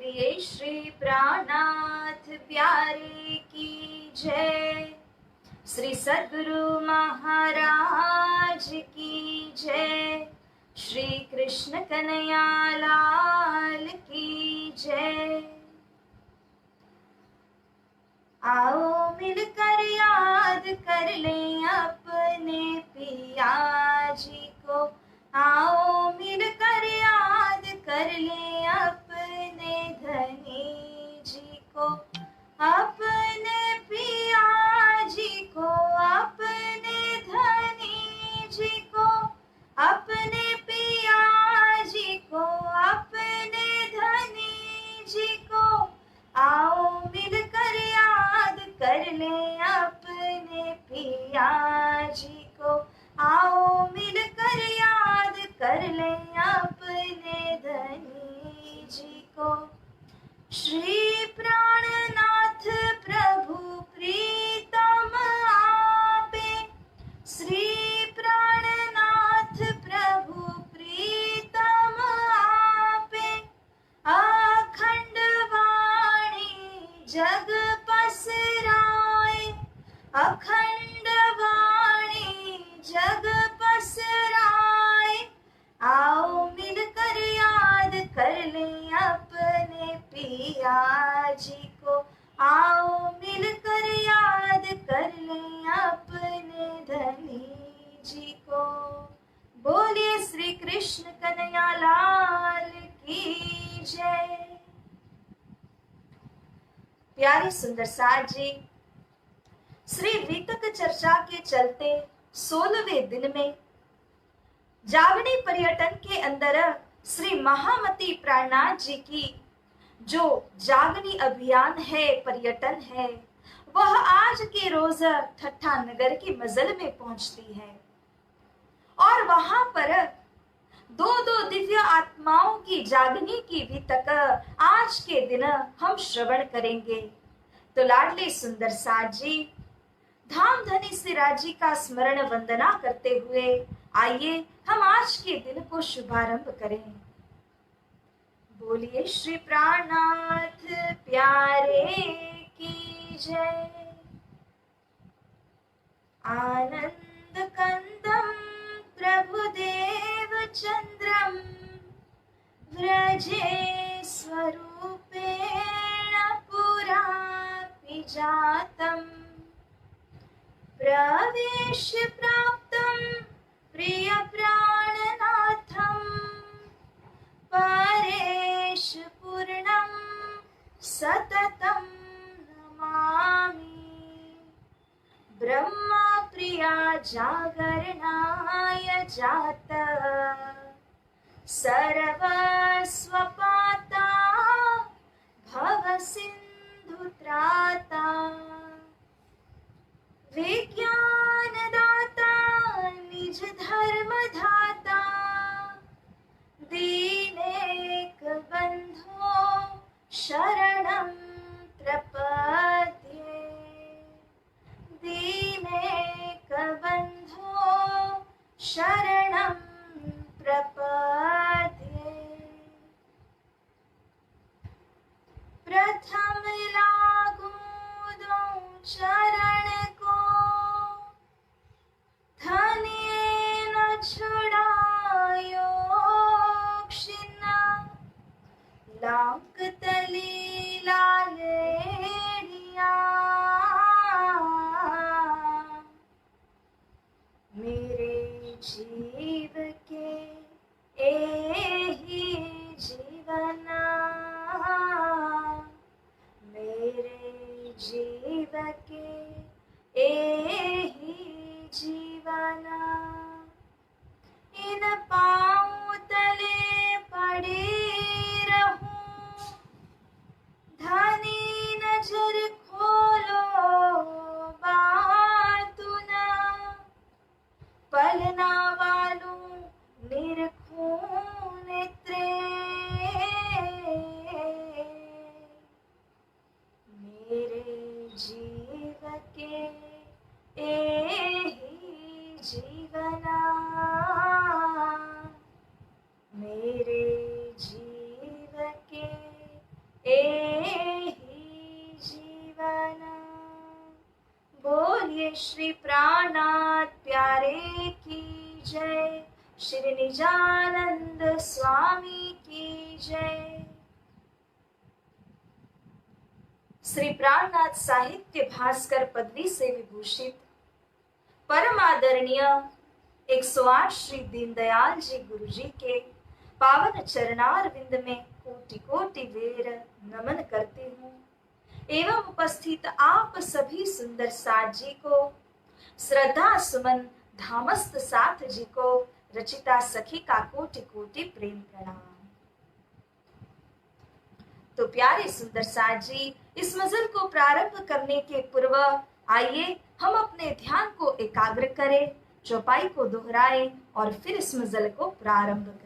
बोलिए श्री प्राणनाथ प्यारे की जय। श्री सद्गुरु महाराज की जय। श्री कृष्ण कन्हैया लाल की जय। आओ मिलकर याद कर लें अपने पिया जी को। आओ मिलकर याद कर लें अपने धनी जी को। अपने पिया जी को, अपने धनी जी को, अपने पिया जी को, अपने धनी जी को। आओ मिलकर याद कर लें अपने पिया जी को। आओ मिलकर याद कर लें अपने धनी जी को। श्री प्राणनाथ प्रभु प्रीतम आपे। श्री प्राणनाथ प्रभु प्रीतम आपे। अखंड वाणी जग पसराए। अखंड वाणी जग पसराए। आओ मिलकर याद कर लें अपने पिया जी को। आओ मिलकर याद कर लें अपने धनी जी को। बोलिए श्री कृष्ण कन्हैया लाल की जय। प्यारे सुंदर साथ जी, श्री वितक चर्चा के चलते 16वें दिन में जागनी पर्यटन के अंदर श्री महामती प्राणनाथ जी की जो जागनी अभियान है, पर्यटन है, वह आज के रोज ठट्ठा नगर की मजल में पहुंचती है और वहां पर दो दिव्य आत्माओं की जागनी की वितक आज के दिन हम श्रवण करेंगे। तो लाडले सुंदर साथ जी, धाम धनी सिराज जी का स्मरण वंदना करते हुए आइए हम आज के दिन को शुभारंभ करें। बोलिए श्री प्राणनाथ प्यारे की जय। आनंद कंदम प्रभुदेव चंद्रम व्रजे स्वरूपेण पुरापि जातम्। प्रवेश प्राप्तं प्रिय प्राणनाथं। परेश पूर्णं सततं नमामि। ब्रह्मा प्रिया जागरणाय जात। सर्वस्वपाता भव सिंधु त्राता। विज्ञानदाता निज धर्म धाता। दीनेक बंधो शरणं प्रपद्ये। दीनेक बंधो शरणं प्रपद्ये। प्रथम लागू दो चरण को। धनिये न छुड़ायो क्षिना। लांक तली लालेड़िया। मेरे जीव के एही जीवना। मेरे जीव के एही जीवना। इन पाँव तले पड़े रहूं। धनी नजर खोलो बातु ना। पलना श्री निजानंद स्वामी की जय। श्री प्राणनाथ साहित्य भास्कर पदवी से विभूषित परम आदरणीय 108 श्री दीनदयाल जी गुरु जी के पावन चरणारविंद में कोटि कोटि बेर नमन करती हूँ एवं उपस्थित आप सभी सुंदर साथ जी को, श्रद्धा सुमन धामस्त साथ जी को, रचिता सखी का कोटि कोटि प्रेम प्रणाम। तो प्यारे सुंदर साथ जी, इस मजल को प्रारंभ करने के पूर्व आइए हम अपने ध्यान को एकाग्र करें, चौपाई को दोहराएं और फिर इस मजल को प्रारंभ करें।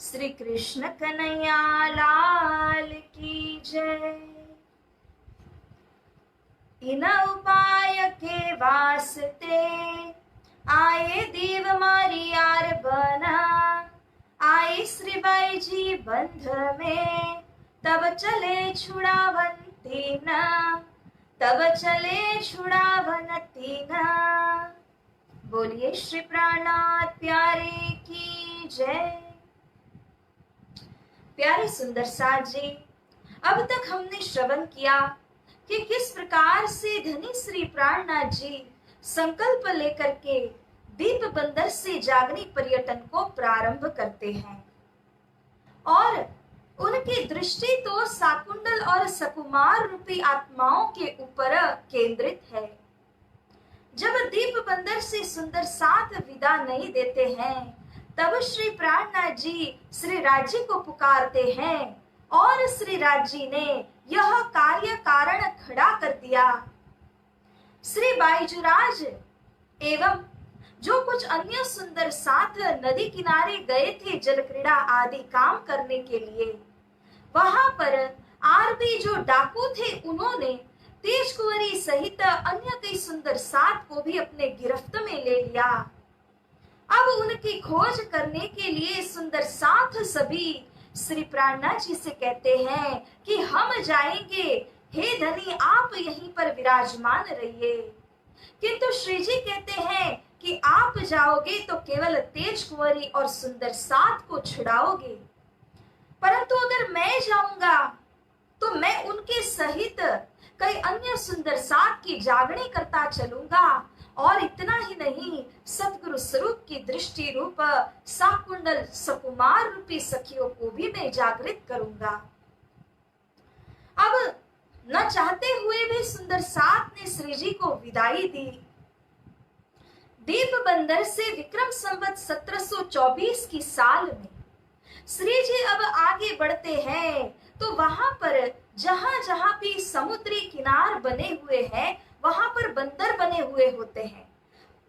श्री कृष्ण कन्हैया लाल की जय। इन उपाय के वास्ते आए देव मारियार बना, आए श्री बाई जी बंध में, तब चले छुड़ावन तीना, तब चले छुड़ावन तीना। बोलिए श्री प्राणनाथ प्यारे की जय। प्यारे सुंदर साथ जी, अब तक हमने श्रवण किया कि किस प्रकार से धनी श्री प्राणनाथ जी संकल्प लेकर के दीप बंदर से जागनी पर्यटन को प्रारंभ करते हैं और उनकी दृष्टि तो साकुंडल और सकुमार रूपी आत्माओं के ऊपर केंद्रित है। जब दीप बंदर से सुंदर साथ विदा नहीं देते हैं, तब श्री प्राणनाथ जी श्री राजी को पुकारते हैं और श्री राजी ने यह कार्य कारण खड़ा कर दिया। श्री बाईजुराज एवं जो कुछ अन्य सुंदर साथ नदी किनारे गए थे जल क्रीड़ा आदि काम करने के लिए, वहां पर आरबी जो डाकू थे उन्होंने तेज कुंवरी सहित अन्य कई सुंदर साथ को भी अपने गिरफ्त में ले लिया। अब उनकी खोज करने के लिए सुंदर साथ सभी श्री प्राणनाथ जी से कहते हैं कि हम जाएंगे, हे धनी आप यहीं पर विराजमान रहिए। किंतु श्री जी कहते हैं कि आप जाओगे तो केवल तेज कुंवरी और सुंदर साथ को छुड़ाओगे, परंतु अगर मैं जाऊंगा तो मैं उनके सहित कई अन्य सुंदर साथ की जागरण करता चलूंगा और इतना ही नहीं, सतगुरु स्वरूप की दृष्टि रूप साकुंडल सकुमार रूपी सखियों को भी मैं जागृत करूंगा। अब न चाहते हुए भी सुंदर साथ ने श्री जी को विदाई दी। दीप बंदर से विक्रम संवत 1724 की साल में श्री जी अब आगे बढ़ते हैं तो वहां पर जहां जहां भी समुद्री किनार बने हुए हैं वहां पर बंदर बने हुए होते हैं,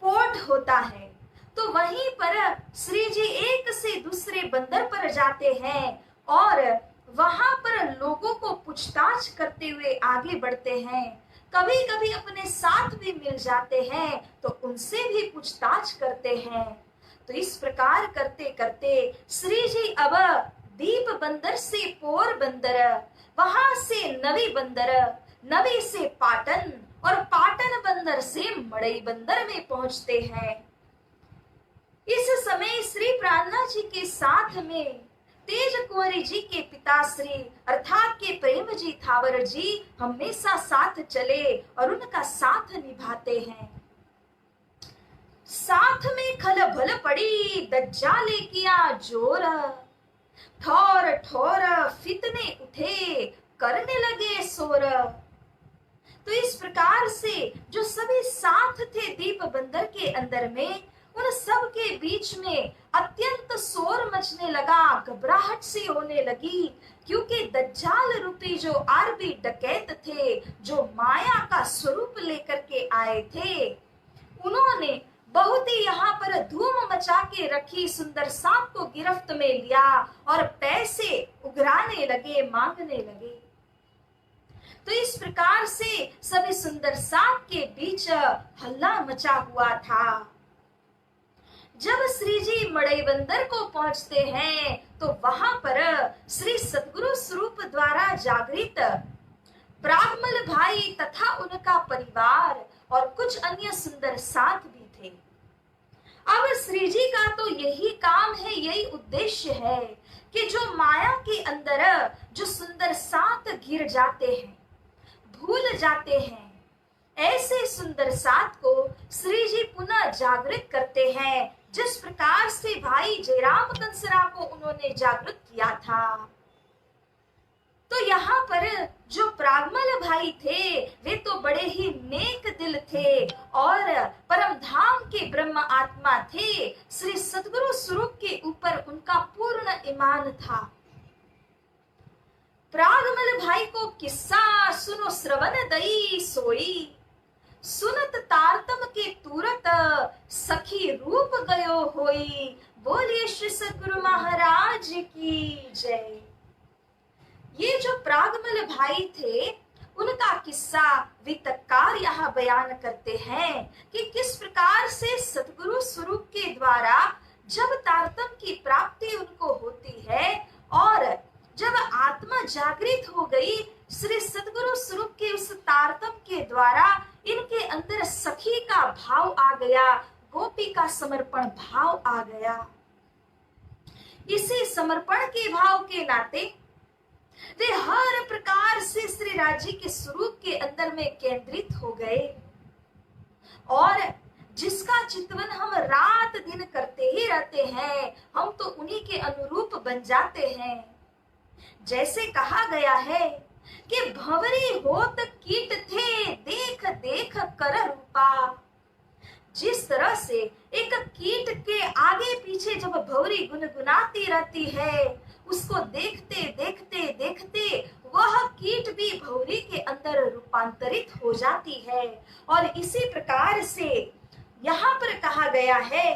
पोर्ट होता है, तो वहीं पर श्री जी एक से दूसरे बंदर पर जाते हैं और वहां पर लोगों को पूछताछ करते हुए आगे बढ़ते हैं। कभी कभी अपने साथ भी मिल जाते हैं तो उनसे भी पूछताछ करते हैं। तो इस प्रकार करते करते श्री जी अब दीप बंदर से पोर बंदर, वहां से नवी बंदर, नवी से पाटन और पाटन बंदर से मड़ई बंदर में पहुंचते हैं। इस समय श्री प्राणनाथ जी के साथ में तेज कुंवरी जी के पिताश्री अर्थात के प्रेम जी थावर जी हमेशा साथ चले और उनका साथ निभाते हैं। साथ में खलबल पड़ी दज्जाले किया जोर, ठोर ठोर फितने उठे करने लगे शोर। तो इस प्रकार से जो सभी साथ थे दीप बंदर के अंदर में, उन सब के बीच में अत्यंत शोर मचने लगा, घबराहट सी होने लगी, क्योंकि दज्जाल रूपी जो आरबी डकैत थे, जो माया का स्वरूप लेकर के आए थे, उन्होंने बहुत ही यहाँ पर धूम मचा के रखी, सुंदर सांप को गिरफ्त में लिया और पैसे उगराने लगे, मांगने लगे। तो इस प्रकार से सभी सुंदर सांप के बीच हल्ला मचा हुआ था। जब श्री जी मड़ई बंदर को पहुंचते हैं तो वहां पर श्री सतगुरु स्वरूप द्वारा जागृत प्रागमल भाई तथा उनका परिवार और कुछ अन्य सुंदर साथ भी थे। अब श्री जी का तो यही काम है, यही उद्देश्य है कि जो माया के अंदर जो सुंदर साथ गिर जाते हैं, भूल जाते हैं, ऐसे सुंदर साथ को श्री जी पुनः जागृत करते हैं, जिस प्रकार से भाई जयराम कंसरा को उन्होंने जागृत किया था। तो यहाँ पर जो प्रागमल भाई थे वे तो बड़े ही नेक दिल थे और परम धाम के ब्रह्म आत्मा थे। श्री सतगुरु स्वरूप के ऊपर उनका पूर्ण ईमान था। प्रागमल भाई को किस्सा सुनो श्रवण दई सोई, सुनत तारतम के तुरत सखी रूप गयो होई। बोलिए श्री सतगुरु महाराज की जय। ये जो प्रागमल भाई थे उनका किस्सा वितक्कार यहाँ बयान करते हैं कि किस प्रकार से सतगुरु स्वरूप के द्वारा जब तारतम की प्राप्ति उनको होती है और जब आत्मा जागृत हो गई, श्री सतगुरु स्वरूप के उस तारतम के द्वारा इनके अंदर सखी का भाव आ गया, गोपी का समर्पण भाव आ गया। इसी समर्पण के भाव के नाते वे हर प्रकार से श्री राजी के स्वरूप के अंदर में केंद्रित हो गए और जिसका चिंतन हम रात दिन करते ही रहते हैं, हम तो उन्हीं के अनुरूप बन जाते हैं। जैसे कहा गया है कि भंवरी होत कीट थे, देख देख कर रूपा। जिस तरह से एक कीट के आगे पीछे जब भंवरी गुनगुनाती रहती है, उसको देखते देखते देखते वह कीट भी भंवरी के अंदर रूपांतरित हो जाती है। और इसी प्रकार से यहाँ पर कहा गया है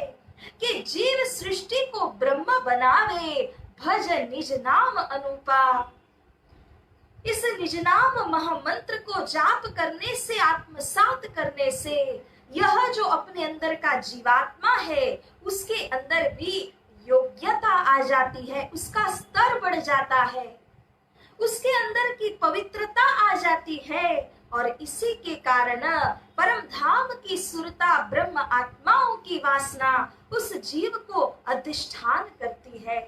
कि जीव सृष्टि को ब्रह्म बनावे, भज निज नाम अनुपा। इस निज नाम महामंत्र को जाप करने से, आत्मसात करने से यह जो अपने अंदर का जीवात्मा है उसके अंदर भी योग्यता आ जाती है, उसका स्तर बढ़ जाता है, उसके अंदर की पवित्रता आ जाती है और इसी के कारण परम धाम की सुरता, ब्रह्म आत्माओं की वासना उस जीव को अधिष्ठान करती है।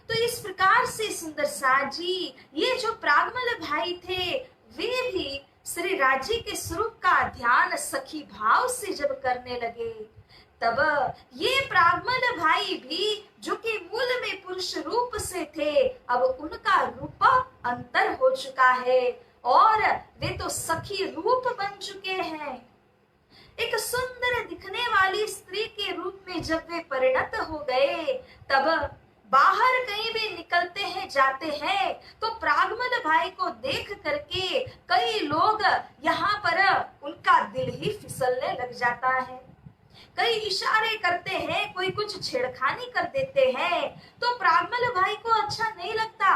तो इस प्रकार से सुंदर साथ जी, ये जो प्रागमल भाई थे वे भी श्री राजी के स्वरूप का ध्यान सखी भाव से जब करने लगे, तब ये प्रागमल भाई भी जो कि मूल में पुरुष रूप से थे, अब उनका रूप अंतर हो चुका है और वे तो सखी रूप बन चुके हैं। एक सुंदर दिखने वाली स्त्री के रूप में जब वे परिणत हो गए, तब बाहर कहीं भी निकलते हैं, जाते हैं, तो प्रागमल भाई को देख करके कई लोग यहाँ पर उनका दिल ही फिसलने लग जाता है। कई इशारे करते हैं, कोई कुछ छेड़खानी कर देते हैं, तो प्रागमल भाई को अच्छा नहीं लगता।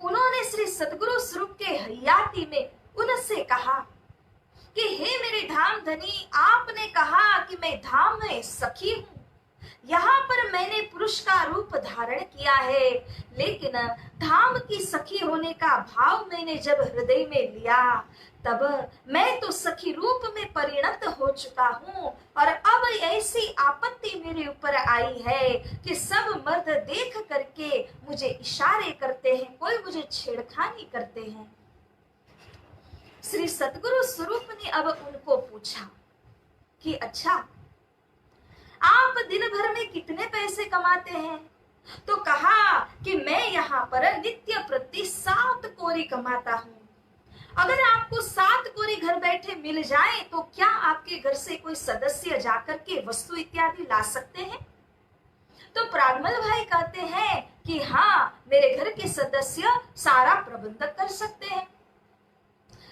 उन्होंने श्री सतगुरु स्वरूप के हयाती में उनसे कहा कि हे मेरे धाम धनी, आपने कहा कि मैं धाम में सखी हूँ, यहाँ पर मैंने पुरुष का रूप धारण किया है, लेकिन धाम की सखी होने का भाव मैंने जब हृदय में लिया, तब मैं तो सखी रूप में परिणत हो चुका हूँ और अब ऐसी आपत्ति मेरे ऊपर आई है कि सब मर्द देख करके मुझे इशारे करते हैं, कोई मुझे छेड़खानी करते हैं। श्री सतगुरु स्वरूप ने अब उनको पूछा कि अच्छा, आप दिन भर में कितने पैसे कमाते हैं? तो कहा कि मैं यहाँ पर नित्य प्रति 7 कोरी कमाता हूँ। अगर आपको 7 कोरी घर बैठे मिल जाए तो क्या आपके घर से कोई सदस्य जाकर के वस्तु इत्यादि ला सकते हैं? तो प्रागमल भाई कहते हैं कि हाँ, मेरे घर के सदस्य सारा प्रबंध कर सकते हैं।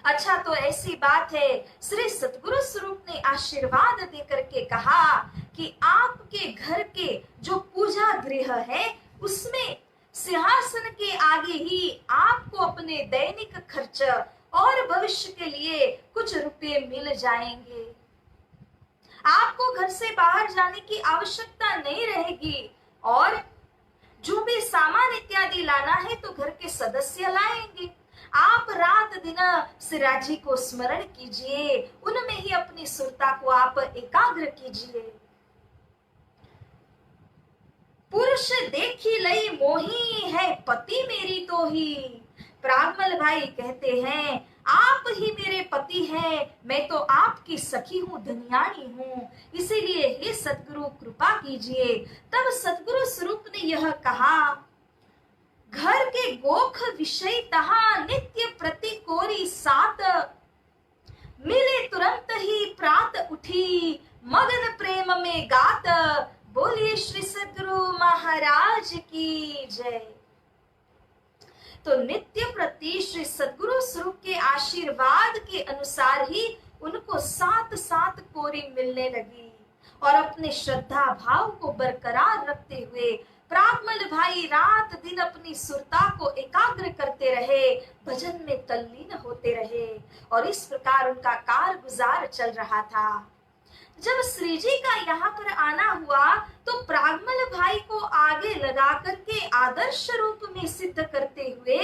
अच्छा, तो ऐसी बात है, श्री सतगुरु स्वरूप ने आशीर्वाद देकर के कहा कि आपके घर के जो पूजा गृह है उसमें सिंहासन के आगे ही आपको अपने दैनिक खर्च और भविष्य के लिए कुछ रुपए मिल जाएंगे। आपको घर से बाहर जाने की आवश्यकता नहीं रहेगी और जो भी सामान इत्यादि लाना है तो घर के सदस्य लाएंगे। आप रात दिन सिराजी को स्मरण कीजिए, उनमें ही अपनी सुरता को आप एकाग्र कीजिए। पुरुष देखी लई मोही है पति मेरी तो ही। प्रागमल भाई कहते हैं, आप ही मेरे पति हैं, मैं तो आपकी सखी हूँ, धनियानी हूँ, इसीलिए हे सतगुरु कृपा कीजिए। तब सतगुरु स्वरूप ने यह कहा, घर के गोख विषय तहा नित्य प्रति कोरी सात, मिले तुरंत ही प्रात उठी मगन प्रेम में गात। बोलिए श्री सद्गुरु महाराज की जय। तो नित्य प्रति श्री सद्गुरु स्वरूप के आशीर्वाद के अनुसार ही उनको 7 कोरी मिलने लगी और अपने श्रद्धा भाव को बरकरार रखते हुए प्रागमल भाई रात दिन अपनी सुरता को एकाग्र करते रहे, भजन में तल्लीन होते रहे और इस प्रकार उनका कार गुजार चल रहा था। जब श्री जी का यहाँ पर आना हुआ तो प्रागमल भाई को आगे लगा करके आदर्श रूप में सिद्ध करते हुए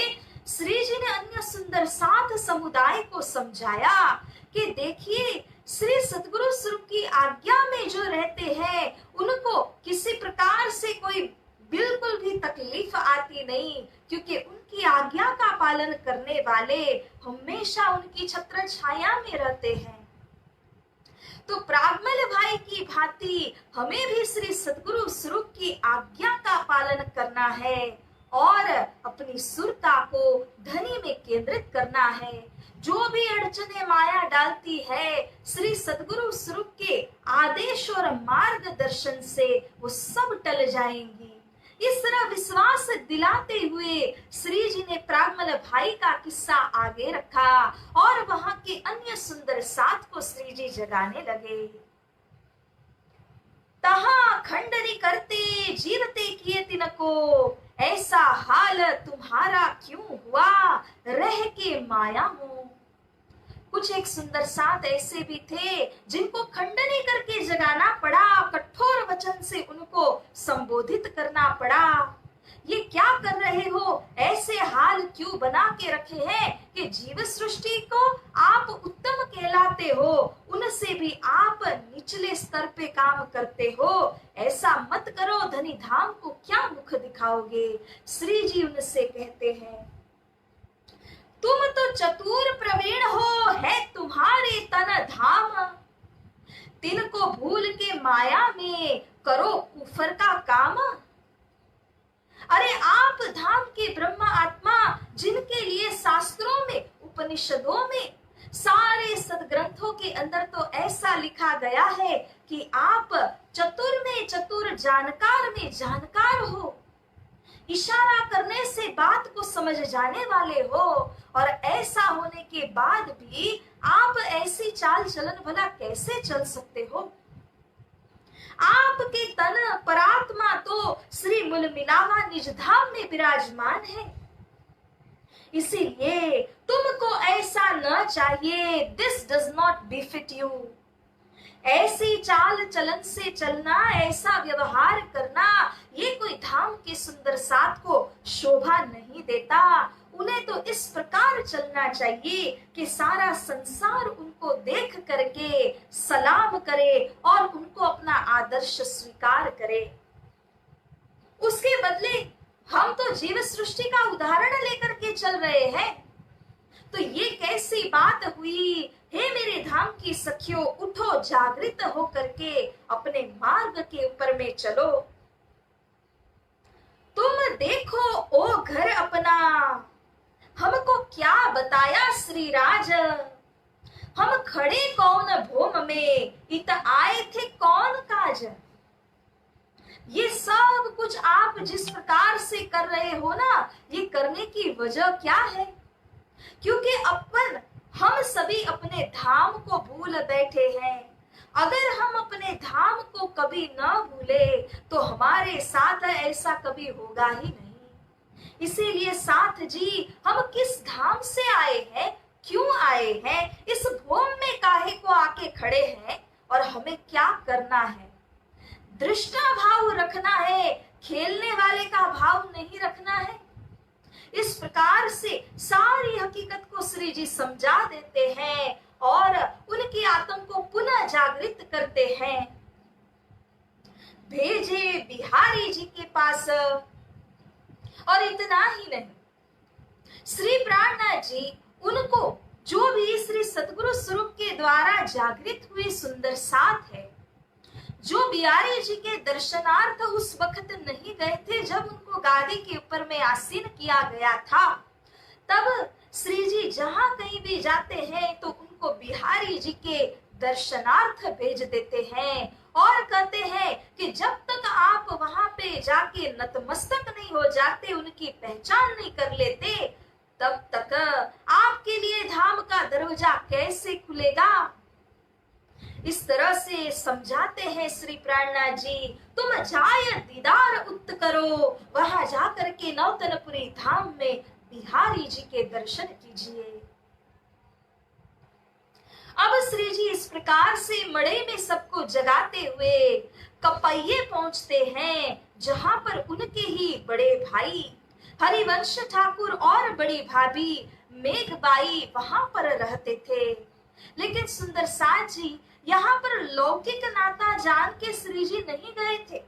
श्री जी ने अन्य सुंदर 7 समुदाय को समझाया कि देखिए, श्री सतगुरु स्वरूप की आज्ञा में जो रहते हैं उनको किसी प्रकार से कोई बिल्कुल भी तकलीफ आती नहीं, क्योंकि उनकी आज्ञा का पालन करने वाले हमेशा उनकी छत्र छाया में रहते हैं। तो प्रागमल भाई की भांति हमें भी श्री सतगुरु स्वरूप की आज्ञा का पालन करना है और अपनी सुरता को धनी में केंद्रित करना है। जो भी अड़चने माया डालती है, श्री सतगुरु स्वरूप के आदेश और मार्गदर्शन से वो सब टल जाएंगी। इस तरह विश्वास दिलाते हुए श्री जी ने प्रागमल भाई का किस्सा आगे रखा और वहां के अन्य सुंदर 7 को श्री जी जगाने लगे। तहा खंडनी करते जीवते किए तिनको, ऐसा हाल तुम्हारा क्यों हुआ रह के माया हो। कुछ एक सुंदर 7 ऐसे भी थे जिनको खंडनी करके जगाना पड़ा, कठोर वचन से उनको संबोधित करना पड़ा। ये क्या कर रहे हो, ऐसे हाल क्यों बना के रखे हैं कि जीव सृष्टि को आप उत्तम कहलाते हो, उनसे भी आप निचले स्तर पे काम करते हो। ऐसा मत करो, धनी धाम को क्या मुख दिखाओगे। श्री जी उनसे कहते हैं, तुम तो चतुर प्रवीण हो, है तुम्हारे तन धाम, तिनको भूल के माया में करो कुफर का काम। अरे आप धाम के ब्रह्म आत्मा, जिनके लिए शास्त्रों में, उपनिषदों में, सारे सदग्रंथों के अंदर तो ऐसा लिखा गया है कि आप चतुर में चतुर, जानकार में जानकार हो, इशारा करने से बात को समझ जाने वाले हो, और ऐसा होने के बाद भी आप ऐसी चाल चलन भला कैसे चल सकते हो। आपके तन परात्मा तो श्री मूल मिलावा निज धाम में विराजमान है, इसीलिए तुमको ऐसा न चाहिए। This does not befit you. ऐसी चाल चलन से चलना, ऐसा व्यवहार करना, ये कोई धाम के सुंदर 7 को शोभा नहीं देता। उन्हें तो इस प्रकार चलना चाहिए कि सारा संसार उनको देख करके सलाम करे और उनको अपना आदर्श स्वीकार करे। उसके बदले हम तो जीव सृष्टि का उदाहरण लेकर के चल रहे हैं, तो ये कैसी बात हुई। हे मेरे धाम की सखियों, उठो, जागृत हो करके अपने मार्ग के ऊपर में चलो। तुम देखो ओ घर अपना, हमको क्या बताया श्री राज, हम खड़े कौन भोम में, इत आए थे कौन काज। ये सब कुछ आप जिस प्रकार से कर रहे हो ना, ये करने की वजह क्या है? क्योंकि अपन हम सभी अपने धाम को भूल बैठे हैं। अगर हम अपने धाम को कभी न भूले तो हमारे साथ ऐसा कभी होगा ही नहीं। इसीलिए साथ जी, हम किस धाम से आए हैं, क्यों आए हैं, इस भूम में काहे को आके खड़े हैं, और हमें क्या करना है? दृष्टा भाव रखना है, खेलने वाले का भाव नहीं रखना है। इस प्रकार से सारी हकीकत को श्री जी समझा देते हैं और उनकी आत्म को पुनः जागृत करते हैं। भेजे बिहारी जी के पास, और इतना ही नहीं, श्री प्राणनाथ जी उनको जो भी श्री सतगुरु स्वरूप के द्वारा जागृत हुई सुंदर साथ है, जो बिहारी जी के दर्शनार्थ उस वक्त नहीं गए थे जब उनको गादी के ऊपर में आसीन किया गया था, तब श्री जी जहां कहीं भी जाते हैं तो उनको बिहारी जी के दर्शनार्थ भेज देते हैं और कहते हैं कि जब तक आप वहां पे जाके नतमस्तक नहीं हो जाते, उनकी पहचान नहीं कर लेते, तब तक आपके लिए धाम का दरवाजा कैसे खुलेगा। इस तरह से समझाते हैं श्री प्राणनाथ जी। तुम जाय दीदार उत करो, वहां जाकर के नौतनपुरी धाम में बिहारी जी के दर्शन कीजिए। अब श्री जी इस प्रकार से मड़े में सबको जगाते हुए कपैये पहुंचते हैं, जहां पर उनके ही बड़े भाई हरिवंश ठाकुर और बड़ी भाभी मेघबाई वहां पर रहते थे। लेकिन सुंदर साथ जी यहाँ पर लौकिक नाता जान के श्री जी नहीं गए थे।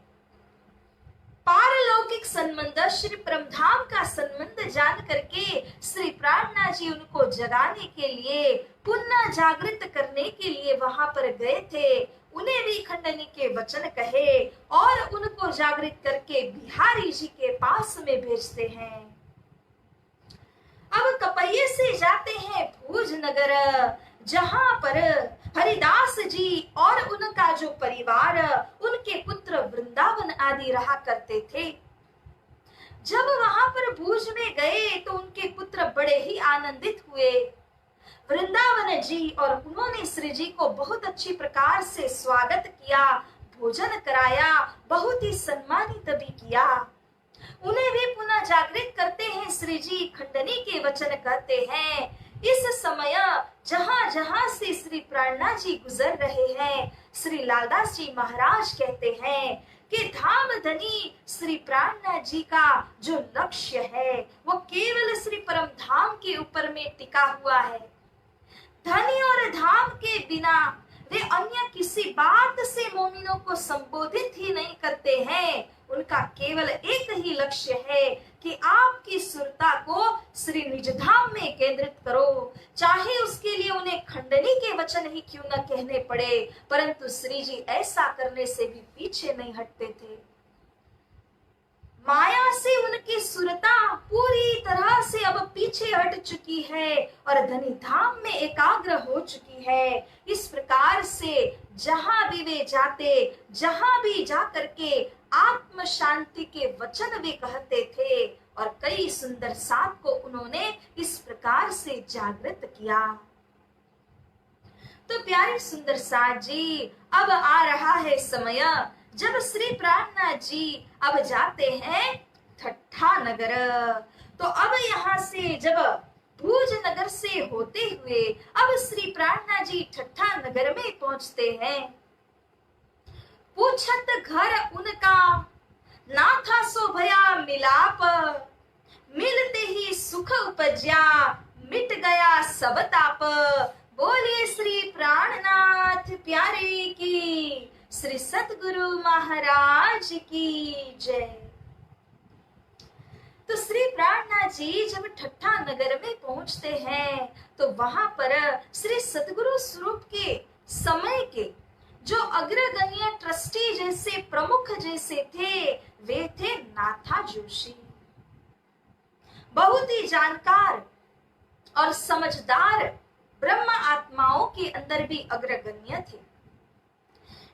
पारलौकिक संबंध, श्री परमधाम का संबंध जान करके श्री प्राणनाथ जी उनको जगाने के लिए, पुनः जागृत करने के लिए वहां पर गए थे। उन्हें भी खंडनी के वचन कहे और उनको जागृत करके बिहारी जी के पास में भेजते हैं। अब कपैये से जाते हैं भूज नगर, जहां पर हरिदास जी और उनका जो परिवार, उनके पुत्र वृंदावन आदि रहा करते थे। जब वहां पर भूज में गए तो उनके पुत्र बड़े ही आनंदित हुए। वृंदावन जी और उन्होंने श्री जी को बहुत अच्छी प्रकार से स्वागत किया, भोजन कराया, बहुत ही सम्मानित भी किया। उन्हें भी पुनः जागृत करते हैं श्री जी, खंडनी के वचन कहते हैं। इस समय जहां जहां से श्री प्राणनाथ जी गुजर रहे हैं, श्री लालदास जी महाराज कहते हैं कि धाम धनी श्री प्राणनाथ जी का जो लक्ष्य है वो केवल श्री परम धाम के ऊपर में टिका हुआ है। धनी और धाम के बिना वे अन्य किसी बात से मोमिनों को संबोधित ही नहीं करते हैं। उनका केवल एक ही लक्ष्य है कि आपकी सुरता को श्री निज धाम में केंद्रित करो, चाहे उसके लिए उन्हें खंडनी के वचन ही क्यों न कहने पड़े, परंतु श्री जी ऐसा करने से भी पीछे नहीं हटते थे। माया से उनकी सुरता पूरी तरह से अब पीछे हट चुकी है और धनी धाम में एकाग्र हो चुकी है। इस प्रकार से जहां भी वे जाते, जहां भी जाकर के आत्म शांति के वचन वे कहते थे और कई सुंदर साथ को उन्होंने इस प्रकार से जागृत किया। तो प्यारे सुंदर साथ जी, अब आ रहा है समय जब श्री प्राणनाथ जी अब जाते हैं ठट्ठा नगर। तो अब यहाँ से जब भूज नगर से होते हुए अब श्री प्राणनाथ जी ठट्ठा नगर में पहुंचते हैं। पूछत घर उनका ना था सो भया मिलाप, मिलते ही सुख उपज्या मिट गया सब ताप। बोलिए श्री प्राणनाथ प्यारे की, श्री सतगुरु महाराज की जय। तो श्री प्राणनाथ जी जब ठट्ठा नगर में पहुंचते हैं तो वहां पर श्री सतगुरु स्वरूप के समय के जो अग्रगण्य ट्रस्टी जैसे प्रमुख जैसे थे, वे थे नाथा जोशी। बहुत ही जानकार और समझदार ब्रह्म आत्माओं के अंदर भी अग्रगण्य थे।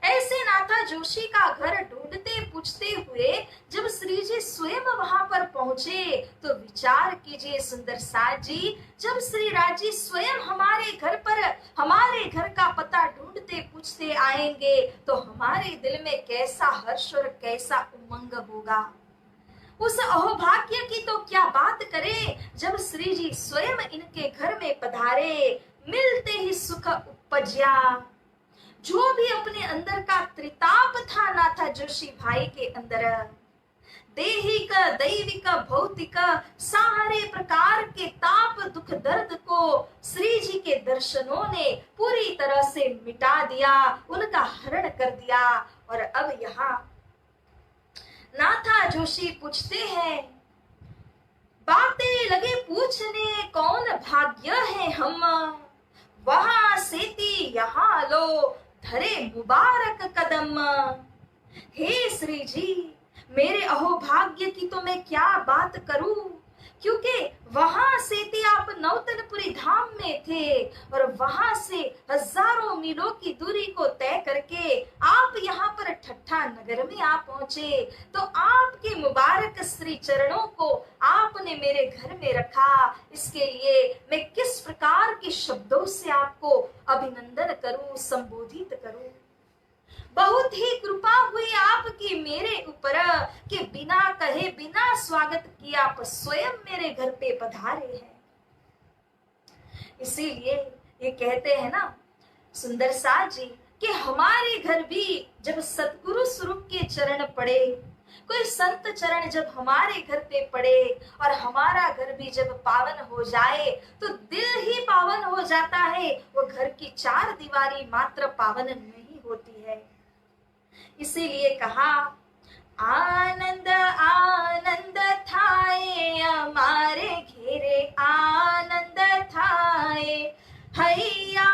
ऐसे नाथा जोशी का घर ढूंढते पूछते हुए जब श्री जी स्वयं वहां पर पहुंचे तो विचार कीजिए सुंदर साथ जी, जब श्री राजी स्वयं हमारे घर पर हमारे घर का पता ढूंढते पूछते आएंगे तो हमारे दिल में कैसा हर्ष और कैसा उमंग होगा। उस अहोभाग्य की तो क्या बात करें जब श्री जी स्वयं इनके घर में पधारे, मिलते ही सुख उपज्या। जो भी अपने अंदर का त्रिताप था नाथा जोशी भाई के अंदर, देहिक दैविक भौतिक सारे प्रकार के ताप दुख दर्द को श्री जी के दर्शनों ने पूरी तरह से मिटा दिया, उनका हरण कर दिया। और अब यहाँ नाथा जोशी पूछते हैं, बातें लगे पूछने कौन भाग्य है हम, वहां सेती यहाँ लो धरे मुबारक कदम। हे श्री जी, मेरे अहोभाग्य की तो मैं क्या बात करूं, क्योंकि वहां से थे आप नौतनपुरी धाम में थे और वहां से हजारों मीलों की दूरी को तय करके आप यहाँ पर ठट्ठा नगर में आ पहुंचे। तो आपके मुबारक श्री चरणों को आपने मेरे घर में रखा, इसके लिए मैं किस प्रकार के शब्दों से आपको अभिनंदन करूं, संबोधित करूं। बहुत ही कृपा हुई आपकी मेरे ऊपर कि बिना कहे बिना स्वागत किए आप स्वयं मेरे घर पे पधारे हैं। इसीलिए ये कहते हैं ना सुंदर साथ जी कि हमारे घर भी जब सतगुरु स्वरूप के चरण पड़े, कोई संत चरण जब हमारे घर पे पड़े और हमारा घर भी जब पावन हो जाए तो दिल ही पावन हो जाता है, वो घर की चार दीवारी मात्र पावन नहीं होती है। इसीलिए कहा आनंद आनंद थाए हमारे घेरे, आनंद थाए हैया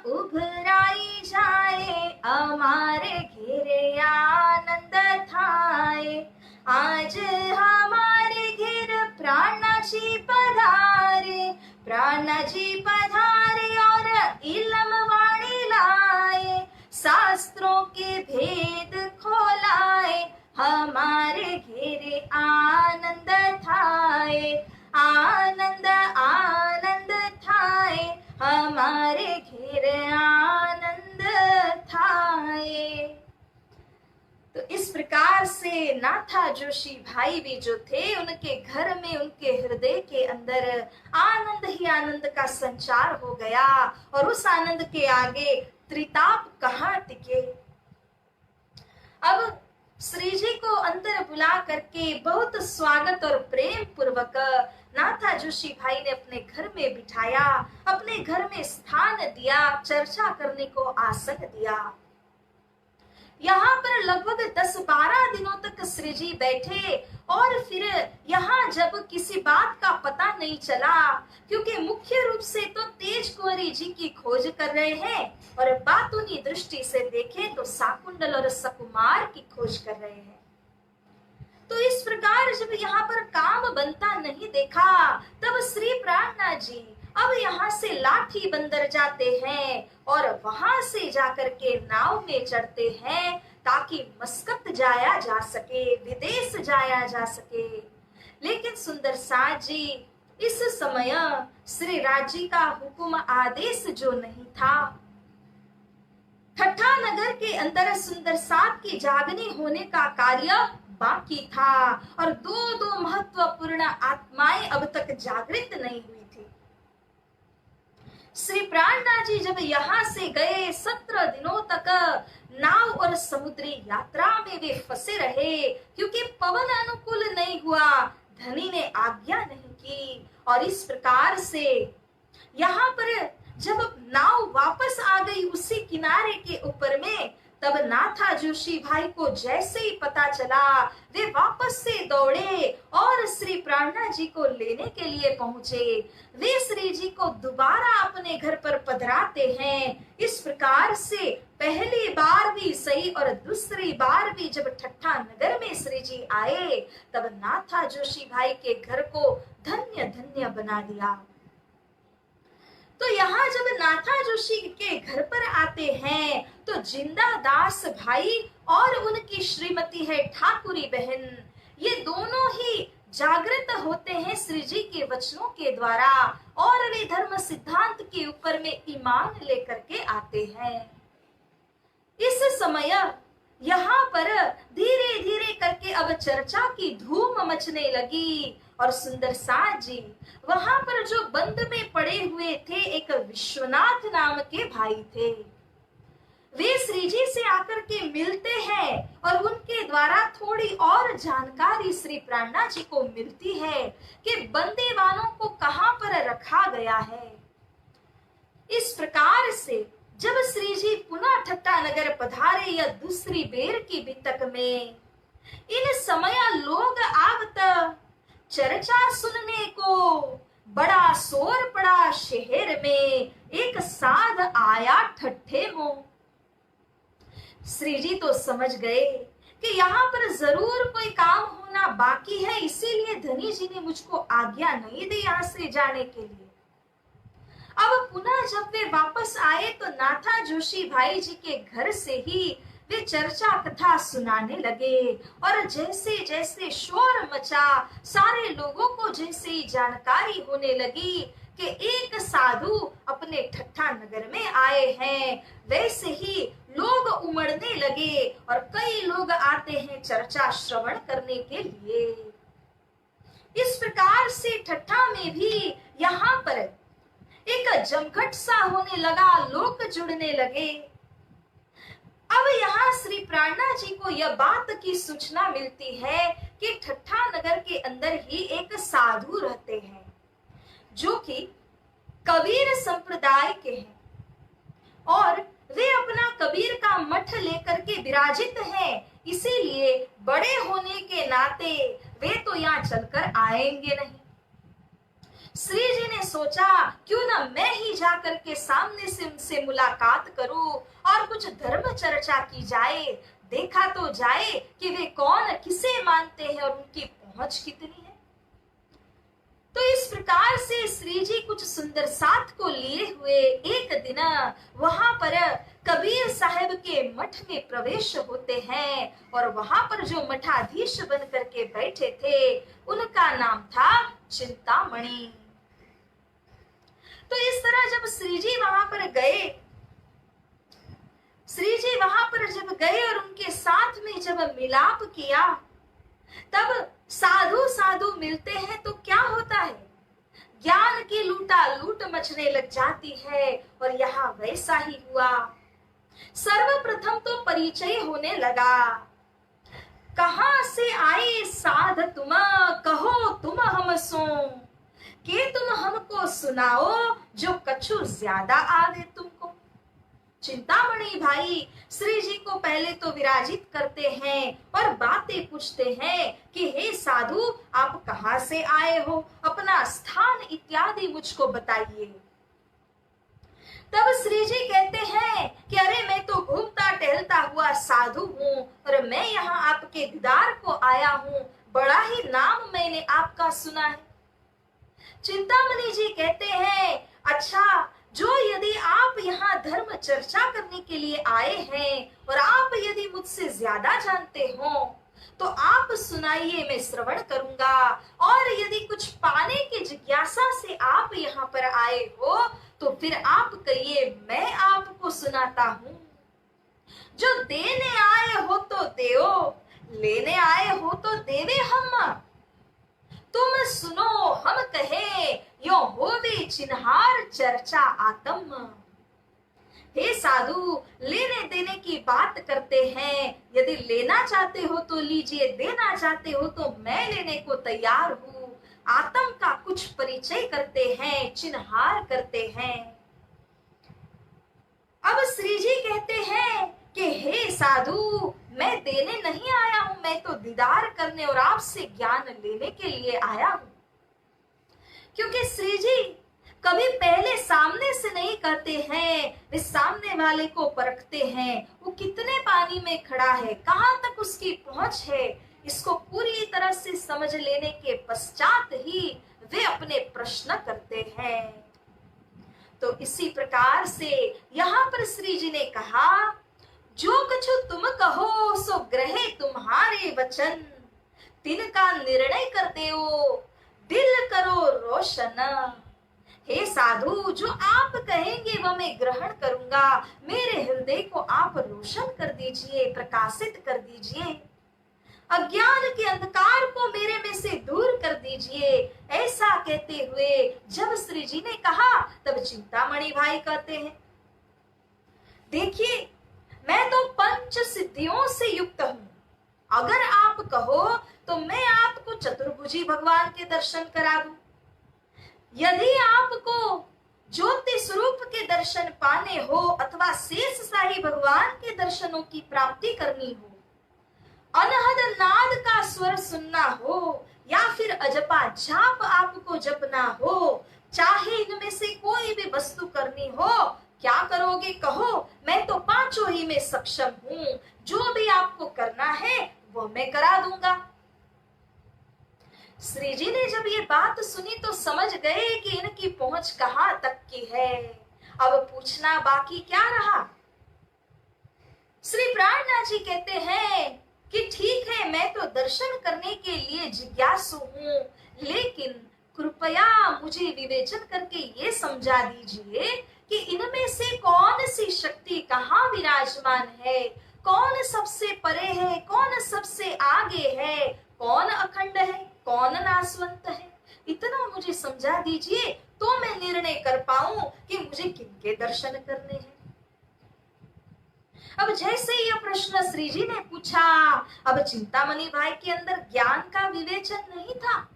उभराई जाए हमारे घेरे, आनंद थाए आज हमारे घेर प्राणाजी पधारे, प्राणाजी पधारे और इलम वाणी लाए, शास्त्रों के भेद खोलाए हमारे घेरे, आनंद थाए आनंद आनंद थाए हमारे घेरे, आनंद थाए। तो इस प्रकार से नाथा जोशी भाई भी जो थे उनके घर में उनके हृदय के अंदर आनंद ही आनंद का संचार हो गया और उस आनंद के आगे त्रिताप कहाँ टिके। अब श्री जी को अंदर बुला करके बहुत स्वागत और प्रेम पूर्वक नाथा जोशी भाई ने अपने घर में बिठाया, अपने घर में स्थान दिया, चर्चा करने को आसन दिया। यहाँ पर लगभग 10-12 दिनों तक श्री जी बैठे और फिर यहाँ जब किसी बात का पता नहीं चला, क्योंकि मुख्य रूप से तो तेज कुंवरी जी की खोज कर रहे हैं और बातूनी दृष्टि से देखें तो साकुंडल और सकुमार की खोज कर रहे हैं। तो इस प्रकार जब यहाँ पर काम बनता नहीं देखा तब श्री प्राणनाथ जी अब यहाँ से लाठी बंदर जाते हैं और वहां से जाकर के नाव में चढ़ते हैं ताकि मस्कत जाया जा सके, विदेश जाया जा सके। लेकिन सुंदर साथ जी इस समय श्री राजी का हुक्म आदेश जो नहीं था, ठट्ठा नगर के अंदर सुंदर साथ की जागनी होने का कार्य बाकी था और दो महत्वपूर्ण आत्माएं अब तक जागृत नहीं हुई थी। श्री प्राणनाथ जी जब यहाँ से गए 17 दिनों तक नाव और समुद्री यात्रा में वे फंसे रहे, क्योंकि पवन अनुकूल नहीं हुआ, धनी ने आज्ञा नहीं की। और इस प्रकार से यहाँ पर जब नाव वापस आ गई उसी किनारे के ऊपर में, तब नाथा जोशी भाई को जैसे ही पता चला वे वापस से दौड़े और श्री प्राणनाथ जी को लेने के लिए पहुंचे। वे श्री जी को दोबारा अपने घर पर पधराते हैं। इस प्रकार से पहली बार भी सही और दूसरी बार भी जब ठट्ठा नगर में श्री जी आए तब नाथा जोशी भाई के घर को धन्य धन्य बना दिया। तो यहाँ जब नाथा जोशी के घर पर आते हैं तो जिंदा दास भाई और उनकी श्रीमती है ठाकुरी बहन, ये दोनों ही जागृत होते हैं श्री जी के वचनों के द्वारा और वे धर्म सिद्धांत के ऊपर में ईमान लेकर के आते हैं। इस समय यहाँ पर धीरे धीरे करके अब चर्चा की धूम मचने लगी और सुंदर साथ जी वहां पर जो बंद में पड़े हुए थे, एक विश्वनाथ नाम के भाई थे, वे श्री जी से आकर के मिलते हैं और उनके द्वारा थोड़ी और जानकारी श्री प्राणा जी को मिलती है कि बंदी वालों को कहां पर रखा गया है। इस प्रकार से जब श्री जी पुनः ठट्टा नगर पधारे या दूसरी बेर की बितक में, इन समय लोग आवत चर्चा सुनने को, बड़ा शोर पड़ा शहर में, एक साध आया ठट्ठे मुंह। श्री जी तो समझ गए कि यहाँ पर जरूर कोई काम होना बाकी है, इसीलिए धनी जी ने मुझको आज्ञा नहीं दी यहाँ से जाने के लिए। अब पुनः जब वे वापस आए तो नाथा जोशी भाई जी के घर से ही वे चर्चा कथा सुनाने लगे और जैसे जैसे शोर मचा, सारे लोगों को जैसे ही जानकारी होने लगी कि एक साधु अपने ठट्ठा नगर में आए हैं, वैसे ही लोग उमड़ने लगे और कई लोग आते हैं चर्चा श्रवण करने के लिए। इस प्रकार से ठट्ठा में भी यहाँ पर एक जमघट सा होने लगा, लोग जुड़ने लगे। अब यहाँ श्री प्राणा जी को यह बात की सूचना मिलती है कि ठट्ठा नगर के अंदर ही एक साधु रहते हैं जो कि कबीर संप्रदाय के हैं और वे अपना कबीर का मठ लेकर के विराजित हैं, इसीलिए बड़े होने के नाते वे तो यहाँ चलकर आएंगे नहीं। श्री जी ने सोचा क्यों ना मैं ही जाकर के सामने से उनसे मुलाकात करूं और कुछ धर्म चर्चा की जाए, देखा तो जाए कि वे कौन किसे मानते हैं और उनकी पहुंच कितनी है। तो इस प्रकार से श्री जी कुछ सुंदर साथ को लिए हुए एक दिन वहां पर कबीर साहब के मठ में प्रवेश होते हैं और वहां पर जो मठाधीश बन करके बैठे थे उनका नाम था चिंतामणि। तो इस तरह जब श्री जी वहां पर गए और उनके साथ में जब मिलाप किया, तब साधु साधु मिलते हैं तो क्या होता है, ज्ञान की लूटा लूट मचने लग जाती है और यहाँ वैसा ही हुआ। सर्वप्रथम तो परिचय होने लगा, कहां से आए साध तुम, कहो तुम हम सो, कि तुम हमको सुनाओ जो कछु ज्यादा आवे तुमको। चिंतामणि भाई श्री जी को पहले तो विराजित करते हैं और बातें पूछते हैं कि हे साधु आप कहां से आए हो, अपना स्थान इत्यादि मुझको बताइए। तब श्री जी कहते हैं कि अरे मैं तो घूमता टहलता हुआ साधु हूँ और मैं यहाँ आपके दीदार को आया हूँ, बड़ा ही नाम मैंने आपका सुना है। चिंतामणि जी कहते हैं अच्छा, जो यदि आप यहाँ धर्म चर्चा करने के लिए आए हैं और आप यदि मुझसे ज्यादा जानते हो तो आप सुनाइए, मैं श्रवण करूंगा। और यदि कुछ पाने की जिज्ञासा से आप यहाँ पर आए हो तो फिर आप कहिए, मैं आपको सुनाता हूँ। जो देने आए हो तो देओ, लेने आए हो तो देवे हम। तुम सुनो हम कहे, यो होवे चिन्हार चर्चा आत्म। हे साधु, लेने देने की बात करते हैं, यदि लेना चाहते हो तो लीजिए, देना चाहते हो तो मैं लेने को तैयार हूँ। आत्म का कुछ परिचय करते हैं, चिन्हार करते हैं। अब श्री जी कहते हैं कि हे साधु, मैं देने नहीं आया हूं, मैं तो दीदार करने और आपसे ज्ञान लेने के लिए आया हूं। क्योंकि श्री जी कभी पहले सामने से नहीं कहते हैं, वे सामने वाले को परखते हैं, वो कितने पानी में खड़ा है, कहां तक उसकी पहुंच है, इसको पूरी तरह से समझ लेने के पश्चात ही वे अपने प्रश्न करते हैं। तो इसी प्रकार से यहाँ पर श्री जी ने कहा, जो कछु तुम कहो सो ग्रहे तुम्हारे वचन, तिनका निर्णय कर देओ दिल करो रोशन। हे साधु, जो आप कहेंगे वह मैं ग्रहण करूंगा, मेरे हृदय को आप रोशन कर दीजिए, प्रकाशित कर दीजिए, अज्ञान के अंधकार को मेरे में से दूर कर दीजिए। ऐसा कहते हुए जब श्री जी ने कहा, तब चिंतामणि भाई कहते हैं, देखिए मैं तो पंच सिद्धियों से युक्त हूं, अगर आप कहो तो मैं आपको चतुर्भुजी भगवान के दर्शन करा दूं। यदि आपको ज्योति स्वरूप के दर्शन पाने हो अथवा शेष शाही भगवान के दर्शनों की प्राप्ति करनी हो, अनहद नाद का स्वर सुनना हो, या फिर अजपा जाप आपको जपना हो, चाहे इनमें से कोई भी वस्तु करनी हो, क्या करोगे कहो, मैं तो पांचों ही में सक्षम हूं, जो भी आपको करना है वो मैं करा दूंगा। श्री जी ने जब ये बात सुनी तो समझ गए कि इनकी पहुंच कहां तक की है। अब पूछना बाकी क्या रहा। श्री प्राणनाथ जी कहते हैं कि ठीक है, मैं तो दर्शन करने के लिए जिज्ञासु हूं, लेकिन कृपया मुझे विवेचन करके ये समझा दीजिए कि इनमें से कौन सी शक्ति कहाँ विराजमान है, कौन सबसे परे है, कौन सबसे आगे है, कौन अखंड है, कौन नाशवंत है। इतना मुझे समझा दीजिए तो मैं निर्णय कर पाऊं कि मुझे किनके दर्शन करने हैं। अब जैसे यह प्रश्न श्री जी ने पूछा, अब चिंतामणि भाई के अंदर ज्ञान का विवेचन नहीं था,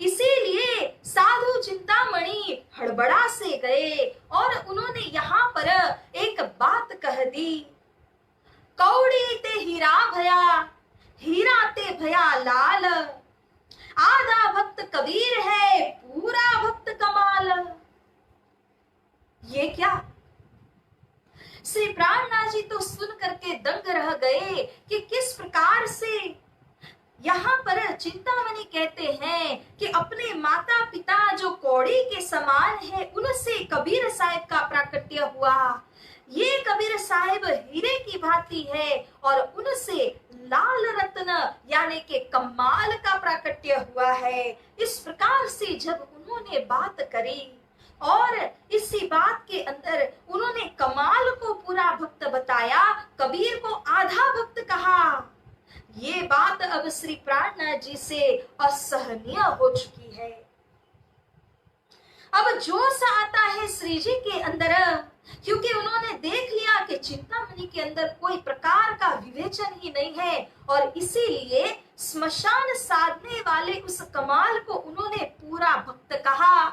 इसीलिए साधु चिंतामणि हड़बड़ा से गए और उन्होंने यहाँ पर एक बात कह दी, कौड़ी ते हीरा भया, हीरा ते भया लाल, आधा भक्त कबीर है, पूरा भक्त कमाल। ये क्या? श्री प्राणनाथ जी तो सुन करके दंग रह गए कि किस प्रकार से यहाँ पर चिंतामणि कहते हैं कि अपने माता पिता जो कौड़ी के समान है, उनसे कबीर साहिब का प्राकट्य हुआ। ये कबीर साहिब हीरे की भांति है और उनसे लाल रत्न यानी कि कमाल का प्राकट्य हुआ है। इस प्रकार से जब उन्होंने बात करी और इसी बात के अंदर उन्होंने कमाल को पूरा भक्त बताया, कबीर को आधा भक्त कहा, ये बात अब श्री प्राणनाथ जी से असहनीय हो चुकी है। अब जोश आता है श्री जी के अंदर, क्योंकि उन्होंने देख लिया कि चिंतामणि के अंदर कोई प्रकार का विवेचन ही नहीं है और इसीलिए स्मशान साधने वाले उस कमाल को उन्होंने पूरा भक्त कहा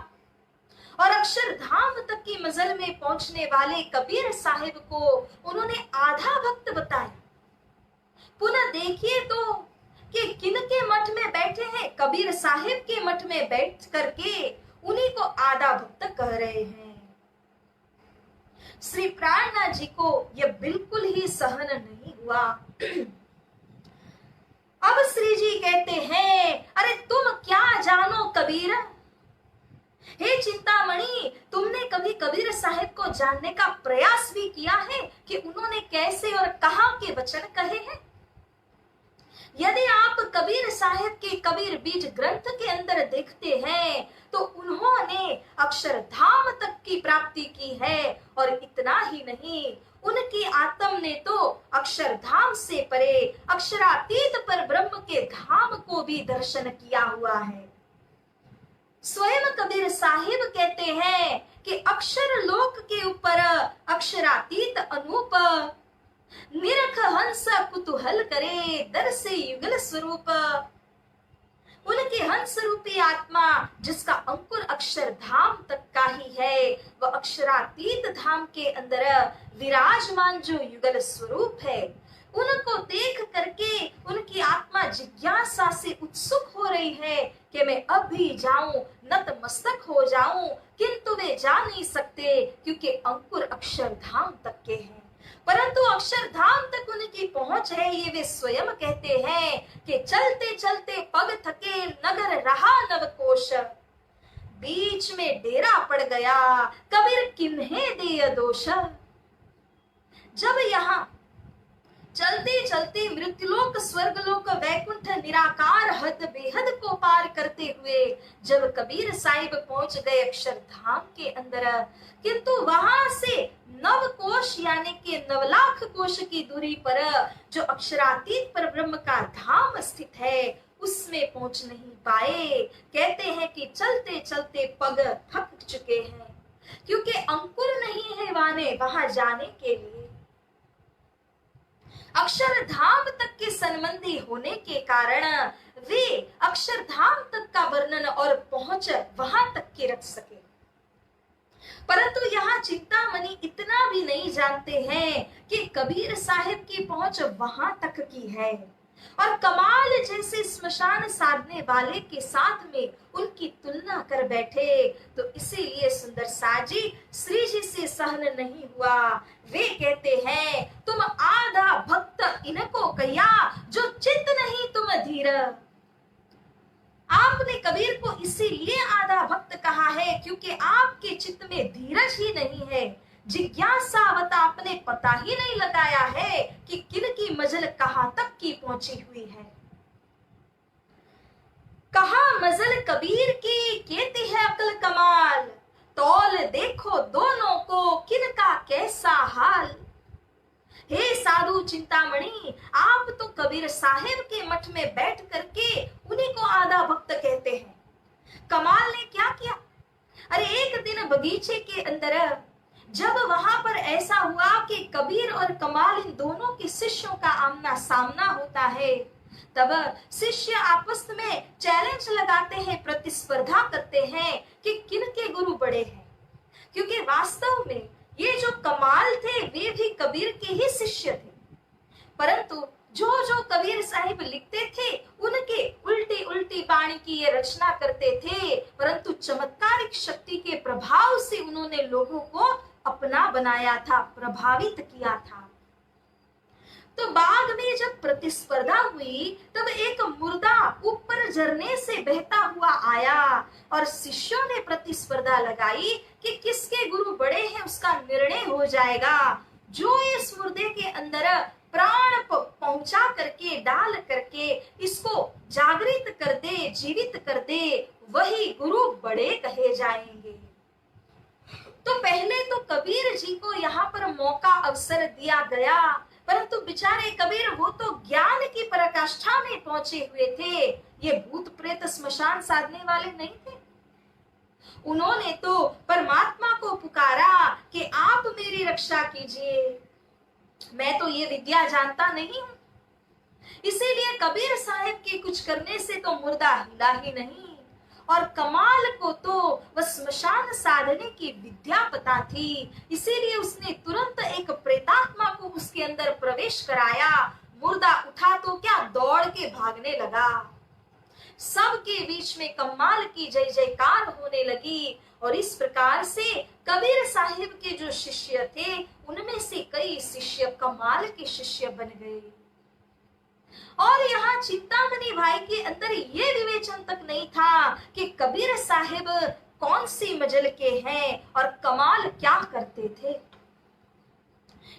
और अक्षरधाम तक की मंजिल में पहुंचने वाले कबीर साहिब को उन्होंने आधा भक्त बताया। पुनः देखिए तो कि किनके मठ में बैठे हैं, कबीर साहिब के मठ में बैठ करके उन्हीं को आधा भक्त कह रहे हैं। श्री प्राणनाथ जी को यह बिल्कुल ही सहन नहीं हुआ। अब श्री जी कहते हैं, अरे तुम क्या जानो कबीर, हे चिंतामणि, तुमने कभी कबीर साहिब को जानने का प्रयास भी किया है कि उन्होंने कैसे और कहां के वचन कहे हैं? यदि आप कबीर साहिब के कबीर बीज ग्रंथ के अंदर देखते हैं तो उन्होंने अक्षरधाम तक की प्राप्ति की है और इतना ही नहीं, उनकी आत्म ने तो अक्षरधाम से परे अक्षरातीत पर ब्रह्म के धाम को भी दर्शन किया हुआ है। स्वयं कबीर साहिब कहते हैं कि अक्षर लोक के ऊपर अक्षरातीत अनूप, निरख हंस कुतूहल करे दर से युगल स्वरूप। उनके हंस रूपी आत्मा जिसका अंकुर अक्षरधाम तक का ही है, वह अक्षरातीत धाम के अंदर विराजमान जो युगल स्वरूप है, उनको देख करके उनकी आत्मा जिज्ञासा से उत्सुक हो रही है कि मैं अब भी जाऊं, नतमस्तक हो जाऊं, किंतु वे जा नहीं सकते क्योंकि अंकुर अक्षरधाम तक के हैं। परंतु अक्षरधाम तक उनकी पहुंच है, ये वे स्वयं कहते हैं कि चलते चलते पग थके नगर रहा नवकोश, बीच में डेरा पड़ गया, कबीर किन्हे दे दोष। जब यहाँ चलते चलते मृत्युलोक, स्वर्गलोक, वैकुंठ, निराकार, हद बेहद को पार करते हुए जब कबीर साहिब पहुंच गए अक्षरधाम के अंदर, किंतु वहां से 9 कोश यानी कि 9 लाख कोश की दूरी पर जो अक्षरातीत पर ब्रह्म का धाम स्थित है उसमें पहुंच नहीं पाए। कहते हैं कि चलते चलते पग थक चुके हैं, क्योंकि अंकुर नहीं है वहां जाने के लिए। अक्षरधाम तक के संबंधी होने के कारण वे अक्षरधाम तक का वर्णन और पहुंच वहां तक के रख सके, परंतु यहाँ चिंतामणि इतना भी नहीं जानते हैं कि कबीर साहिब की पहुंच वहां तक की है, और कमाल जैसे स्मशान साधने वाले के साथ में उनकी तुलना कर बैठे। तो इसीलिए सुंदर साजी श्री जी से सहन नहीं हुआ। वे कहते हैं, तुम आधा भक्त इनको कहिया, जो चित्त नहीं तुम धीर। आपने कबीर को इसीलिए आधा भक्त कहा है क्योंकि आपके चित्त में धीरज ही नहीं है, जिज्ञासावत आपने पता ही नहीं लगाया है कि किन की मजल कहां तक की पहुंची हुई है। कहा मजल कबीर की, कहती है अकल कमाल, तौल देखो दोनों को किनका कैसा हाल। हे साधु चिंतामणि, आप तो कबीर साहिब के मठ में बैठ करके उन्हीं को आधा भक्त कहते हैं। कमाल ने क्या किया? अरे एक दिन बगीचे के अंदर जब वहां पर ऐसा हुआ कि कबीर और कमाल इन दोनों के शिष्यों का आमना सामना होता है, तब शिष्य आपस में चैलेंज लगाते हैं, प्रतिस्पर्धा करते हैं कि किनके गुरु बड़े हैं। क्योंकि वास्तव में ये जो कमाल थे वे भी कबीर के ही शिष्य थे, परंतु जो जो कबीर साहिब लिखते थे उनके उल्टी उल्टी बाणी की ये रचना करते थे, परंतु चमत्कारिक शक्ति के प्रभाव से उन्होंने लोगों को अपना बनाया था, प्रभावित किया था। तो बाद में जब प्रतिस्पर्धा हुई तब एक मुर्दा ऊपर झरने से बहता हुआ आया और शिष्यों ने प्रतिस्पर्धा लगाई कि किसके गुरु बड़े हैं, उसका निर्णय हो जाएगा। जो इस मुर्दे के अंदर प्राण पहुंचा करके डाल करके इसको जागृत कर दे, जीवित कर दे, वही गुरु बड़े कहे जाएंगे। तो पहले तो कबीर जी को यहाँ पर मौका अवसर दिया गया, परंतु बेचारे कबीर वो तो ज्ञान की पराकाष्ठा में पहुंचे हुए थे, ये भूत प्रेत स्मशान साधने वाले नहीं थे। उन्होंने तो परमात्मा को पुकारा कि आप मेरी रक्षा कीजिए, मैं तो ये विद्या जानता नहीं हूं। इसीलिए कबीर साहिब के कुछ करने से तो मुर्दा हिला ही नहीं, और कमाल को तो वह स्मशान साधने की विद्या पता थी, इसीलिए उसने तुरंत एक प्रेतात्मा को उसके अंदर प्रवेश कराया। मुर्दा उठा तो क्या, दौड़ के भागने लगा। सबके बीच में कमाल की जय जयकार होने लगी, और इस प्रकार से कबीर साहिब के जो शिष्य थे उनमें से कई शिष्य कमाल के शिष्य बन गए। और यहाँ चिंतामणि भाई के अंदर ये विवेचन तक नहीं था कि कबीर साहिब कौन सी मजल के हैं और कमाल क्या करते थे।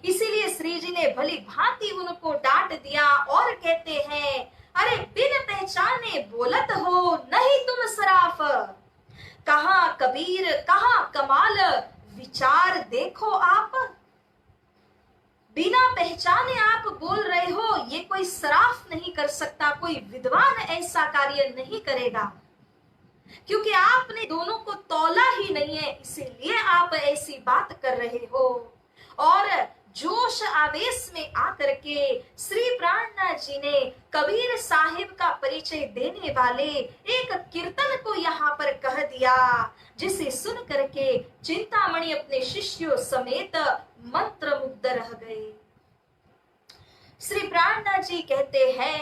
इसीलिए श्री जी ने भली भांति उनको डांट दिया और कहते हैं, अरे बिन पहचाने बोलत हो नहीं तुम सराफ, कहाँ कबीर कहाँ कमाल विचार देखो आप। बिना पहचाने आप बोल रहे हो, ये कोई सराफ नहीं कर सकता, कोई विद्वान ऐसा कार्य नहीं करेगा, क्योंकि आपने दोनों को तौला ही नहीं है, इसीलिए आप ऐसी बात कर रहे हो। और जोश आवेश में आकर के श्री प्राणनाथ जी ने कबीर साहिब का परिचय देने वाले एक कीर्तन को यहाँ पर कह दिया, जिसे सुन करके चिंतामणि अपने शिष्यों समेत मंत्र मुग्ध रह गए। श्री प्राणनाथ जी कहते हैं,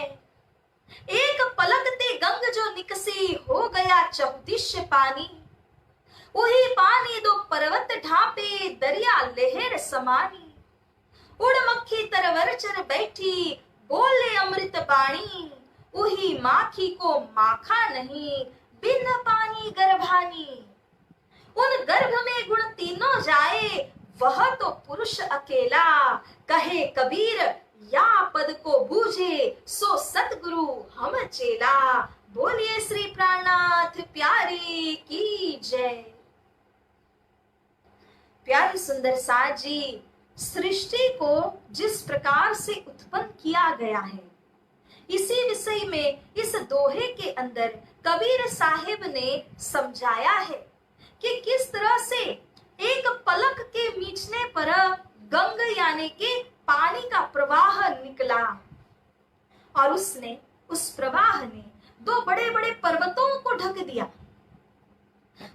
एक पलक ते गंग जो निकसी, हो गया चौदिश पानी, वही पानी दो पर्वत ढापे, दरिया लहर समानी, उड़ मक्खी तरवर चर बैठी, बोले अमृत पानी, वही माखी को माखा नहीं, बिन पानी गर्भानी। उन गर्भ में गुण तीनों जाए, वह तो पुरुष अकेला। कहे कबीर या पद को बूझे, सो सतगुरु हम चेला। बोलिए श्री प्राणनाथ प्यारी की जय। प्यारी सुंदर साज जी, सृष्टि को जिस प्रकार से उत्पन्न किया गया है, इसी विषय में इस दोहे के अंदर कबीर साहिब ने समझाया है कि किस तरह से एक पलक के मीचने पर गंग यानी कि पानी का प्रवाह निकला और उस प्रवाह ने दो बड़े बड़े पर्वतों को ढक दिया।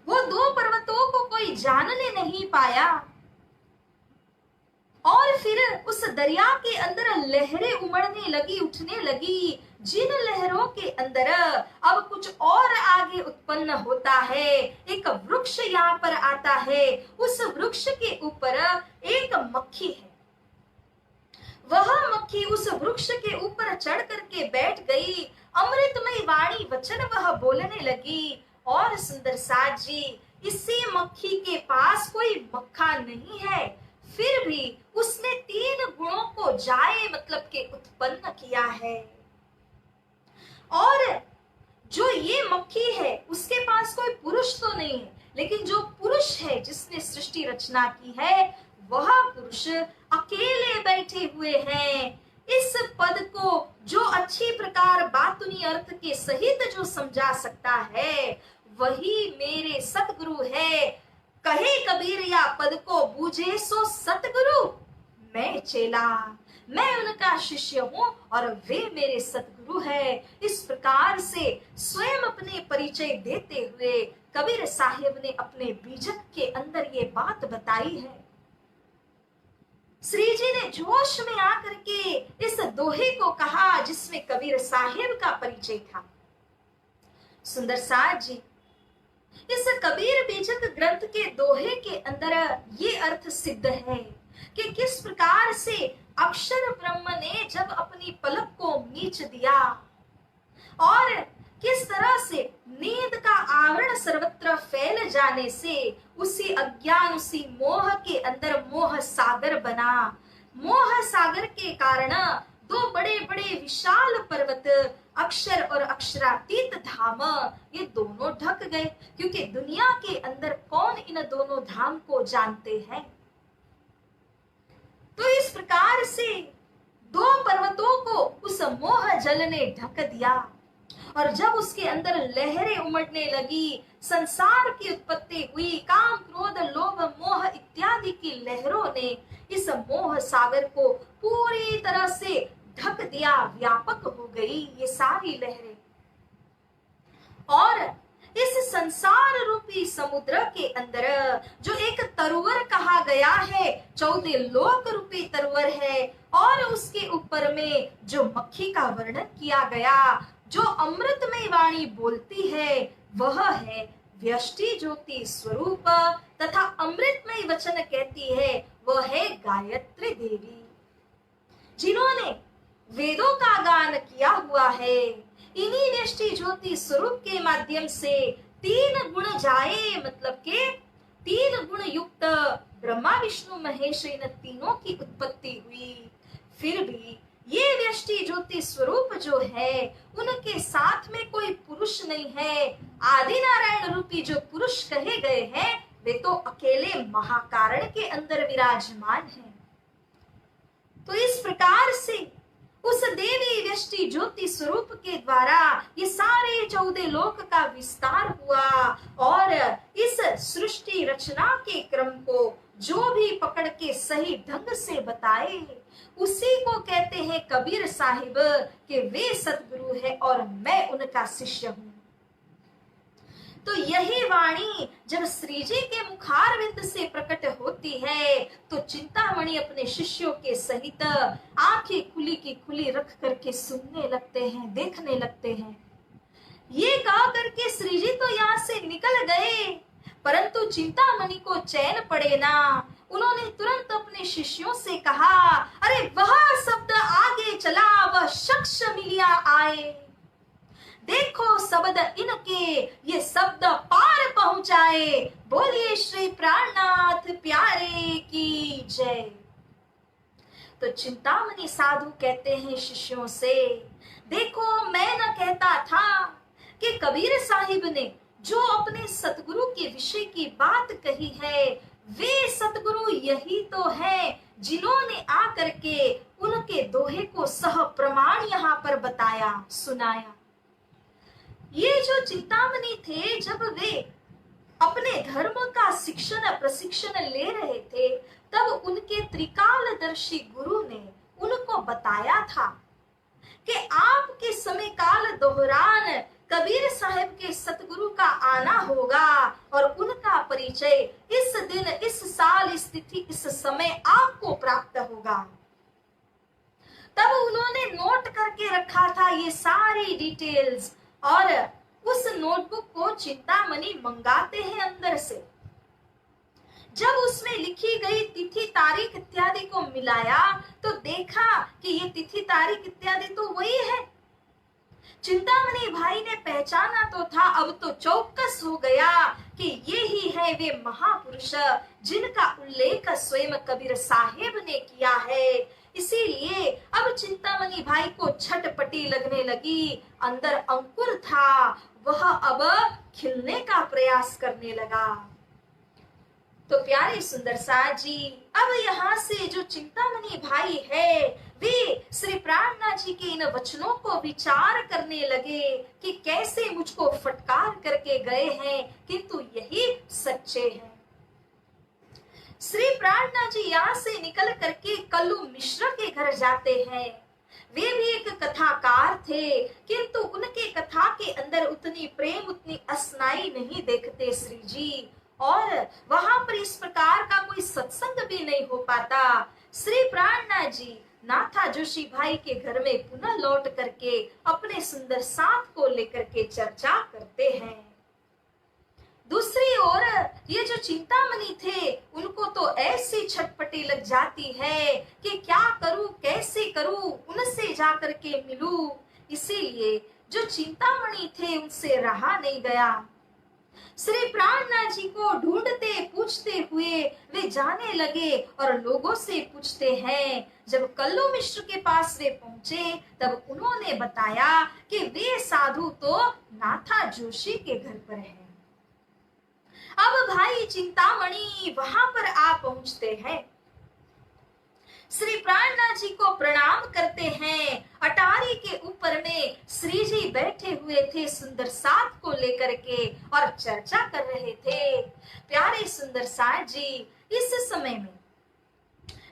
वो दो पर्वतों को कोई जानने नहीं पाया और फिर उस दरिया के अंदर लहरें उमड़ने लगी, उठने लगी, जिन लहरों के अंदर अब कुछ और आगे उत्पन्न होता है। एक वृक्ष यहाँ पर आता है, उस वृक्ष के ऊपर एक मक्खी है। वह मक्खी उस वृक्ष के ऊपर चढ़ करके बैठ गई, अमृतमय वाणी वचन वह बोलने लगी। और सुंदर साज जी, इसी मक्खी के पास कोई मक्खा नहीं है, फिर भी उसने 3 गुणों को जाए मतलब के उत्पन्न किया है। और जो ये मक्खी है उसके पास कोई पुरुष तो नहीं है, लेकिन जो पुरुष है जिसने सृष्टि रचना की है, वह पुरुष अकेले बैठे हुए हैं। इस पद को जो अच्छी प्रकार बातुनी अर्थ के सहित जो समझा सकता है, वही मेरे सतगुरु है। कहे कबीर या पद को बूझे, सो सतगुरु मैं चेला। मैं उनका शिष्य हूँ और वे मेरे सतगुरु है। इस प्रकार से स्वयं अपने परिचय देते हुए कबीर साहिब ने अपने बीजक के अंदर ये बात बताई है। श्री जी ने जोश में आकर के इस दोहे को कहा जिसमें कबीर साहिब का परिचय था। सुंदर साज जी, इस कबीर बीजक ग्रंथ के दोहे के अंदर ये अर्थ सिद्ध है कि किस प्रकार से अक्षर ब्रह्म ने जब अपनी पलक को मीच दिया और किस तरह से नींद का आवरण सर्वत्र फैल जाने से उसी अज्ञान, उसी मोह के अंदर मोह सागर बना। मोह सागर के कारण 2 बड़े बड़े विशाल पर्वत अक्षर और अक्षरातीत धाम, ये दोनों ढक गए, क्योंकि दुनिया के अंदर कौन इन दोनों धाम को जानते हैं। तो इस प्रकार से 2 पर्वतों को उस मोह जल ने ढक दिया और जब उसके अंदर लहरें उमड़ने लगी, संसार की उत्पत्ति हुई, काम क्रोध लोभ मोह इत्यादि की लहरों ने इस मोह सागर को पूरी तरह से ढक दिया, व्यापक हो गई ये सारी लहरें। और इस संसार रूपी समुद्र के अंदर जो एक तरुवर कहा गया है, 14 लोक रूपी तरुवर है, और उसके ऊपर में जो मक्खी का वर्णन किया गया, जो अमृतमय वाणी बोलती है, वह है व्यष्टि ज्योति स्वरूप तथा अमृतमय वचन कहती है, वह है गायत्री देवी, जिन्होंने वेदों का गान किया हुआ है। इन्हीं व्यष्टि ज्योति स्वरूप के माध्यम से 3 गुण जाए मतलब के 3 गुण युक्त ब्रह्मा विष्णु महेश इन तीनों की उत्पत्ति हुई। फिर भी ये व्यष्टि ज्योति स्वरूप जो है, उनके साथ में कोई पुरुष नहीं है। आदि नारायण रूपी जो पुरुष कहे गए हैं, वे तो अकेले महाकारण के अंदर विराजमान हैं। तो इस प्रकार से उस देवी व्यष्टि ज्योति स्वरूप के द्वारा ये सारे 14 लोक का विस्तार हुआ और इस सृष्टि रचना के क्रम को जो भी पकड़ के सही ढंग से बताए, उसी को कहते हैं कबीर साहिब कि वे सतगुरु है और मैं उनका शिष्य हूं। तो यही वाणी जब श्री जी के मुखारविंद से प्रकट होती है, तो चिंतामणि अपने शिष्यों के सहित आंखें खुली की खुली रख करके सुनने लगते हैं, देखने लगते हैं। ये कहा करके श्री जी तो यहाँ से निकल गए, परंतु चिंतामणि को चैन पड़े ना। उन्होंने तुरंत अपने शिष्यों से कहा, अरे वह शब्द आगे चला, वह शख्स मिलिया आए। देखो शब्द इनके ये शब्द पार पहुंचाए। बोलिए श्री प्राणनाथ प्यारे की जय। तो चिंतामणि साधु कहते हैं शिष्यों से, देखो मैं न कहता था कि कबीर साहिब ने जो अपने सतगुरु के विषय की बात कही है, वे सतगुरु यही तो है जिन्होंने आकर के उनके दोहे को सह प्रमाण यहाँ पर बताया, सुनाया। ये जो चिंतामणि थे, जब वे अपने धर्म का शिक्षण प्रशिक्षण ले रहे थे, तब उनके त्रिकालदर्शी गुरु ने उनको बताया था कि आपके समय काल दौरान कबीर साहब के सतगुरु का आना होगा और उनका परिचय इस दिन, इस साल, इस तिथि, इस समय आपको प्राप्त होगा। तब उन्होंने नोट करके रखा था ये सारी डिटेल्स, और उस नोटबुक को चिंतामणि मंगाते हैं अंदर से। जब उसमें लिखी गई तिथि तारीख इत्यादि को मिलाया तो देखा कि ये तिथि तारीख इत्यादि तो वही है। चिंतामणि भाई ने पहचाना तो था, अब तो चौकस हो गया कि ये ही है वे महापुरुष जिनका उल्लेख स्वयं कबीर साहिब ने किया है। इसीलिए अब चिंतामणि भाई को छटपटी लगने लगी। अंदर अंकुर था, वह अब खिलने का प्रयास करने लगा। तो प्यारे सुंदर साथ जी, अब यहाँ से जो चिंतामणि भाई है, वे श्री प्राणनाथ जी के इन वचनों को विचार करने लगे कि कैसे मुझको फटकार करके गए हैं, किंतु यही सच्चे हैं। श्री प्राणनाथ जी यहाँ से निकल करके कल्लू मिश्र के घर जाते हैं। वे भी एक कथाकार थे, किंतु उनके कथा के अंदर उतनी प्रेम, उतनी असनाई नहीं देखते श्री जी, और वहां पर इस प्रकार का कोई सत्संग भी नहीं हो पाता। श्री प्राणनाथ जी नाथा जोशी भाई के घर में पुनः लौट करके अपने सुंदर साथ को लेकर के चर्चा करते हैं। दूसरी ओर ये जो चिंतामणि थे, उनको तो ऐसी छटपटी लग जाती है कि क्या करूं, कैसे करूं, उनसे जाकर के मिलूं। इसीलिए जो चिंतामणि थे उनसे रहा नहीं गया। श्री प्राणनाथ जी को ढूंढते पूछते हुए वे जाने लगे और लोगों से पूछते हैं। जब कल्लू मिश्र के पास वे पहुंचे तब उन्होंने बताया कि वे साधु तो नाथा जोशी के घर पर हैं। अब भाई चिंतामणि वहां पर आ पहुंचते हैं, श्री प्राणनाथ जी को प्रणाम करते हैं। अटारी के ऊपर में श्री जी बैठे हुए थे सुंदर साथ को लेकर के और चर्चा कर रहे थे। प्यारे सुंदर साथ जी, इस समय में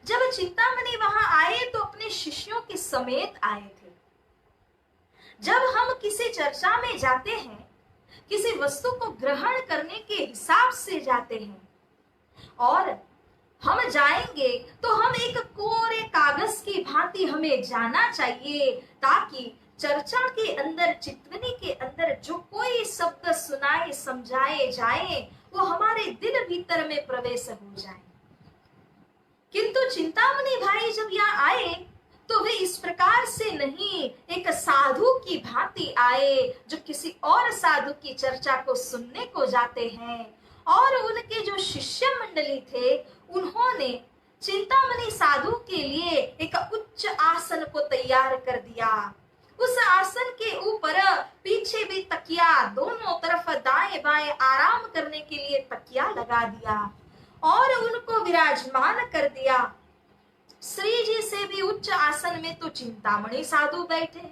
जब चिंतामणि वहां आए तो अपने शिष्यों के समेत आए थे। जब हम किसी चर्चा में जाते हैं, किसी वस्तु को ग्रहण करने के हिसाब से जाते हैं, और हम जाएंगे तो हम एक कोरे कागज की भांति हमें जाना चाहिए, ताकि चर्चा के अंदर, चितवनी के अंदर जो कोई शब्द सुनाए समझाए जाए वो हमारे दिल भीतर में प्रवेश हो जाए। किंतु चिंतामणि भाई जब यहाँ आए तो वे इस प्रकार से नहीं, एक साधु की भांति आए जो किसी और साधु की चर्चा को सुनने को जाते हैं। और उनके जो शिष्य मंडली थे, उन्होंने चिंतामणि साधु के लिए एक उच्च आसन को तैयार कर दिया। उस आसन के ऊपर पीछे भी तकिया, दोनों तरफ दाएं बाएं आराम करने के लिए तकिया लगा दिया और उनको विराजमान कर दिया। श्री जी से भी उच्च आसन में तो चिंतामणि साधु बैठे।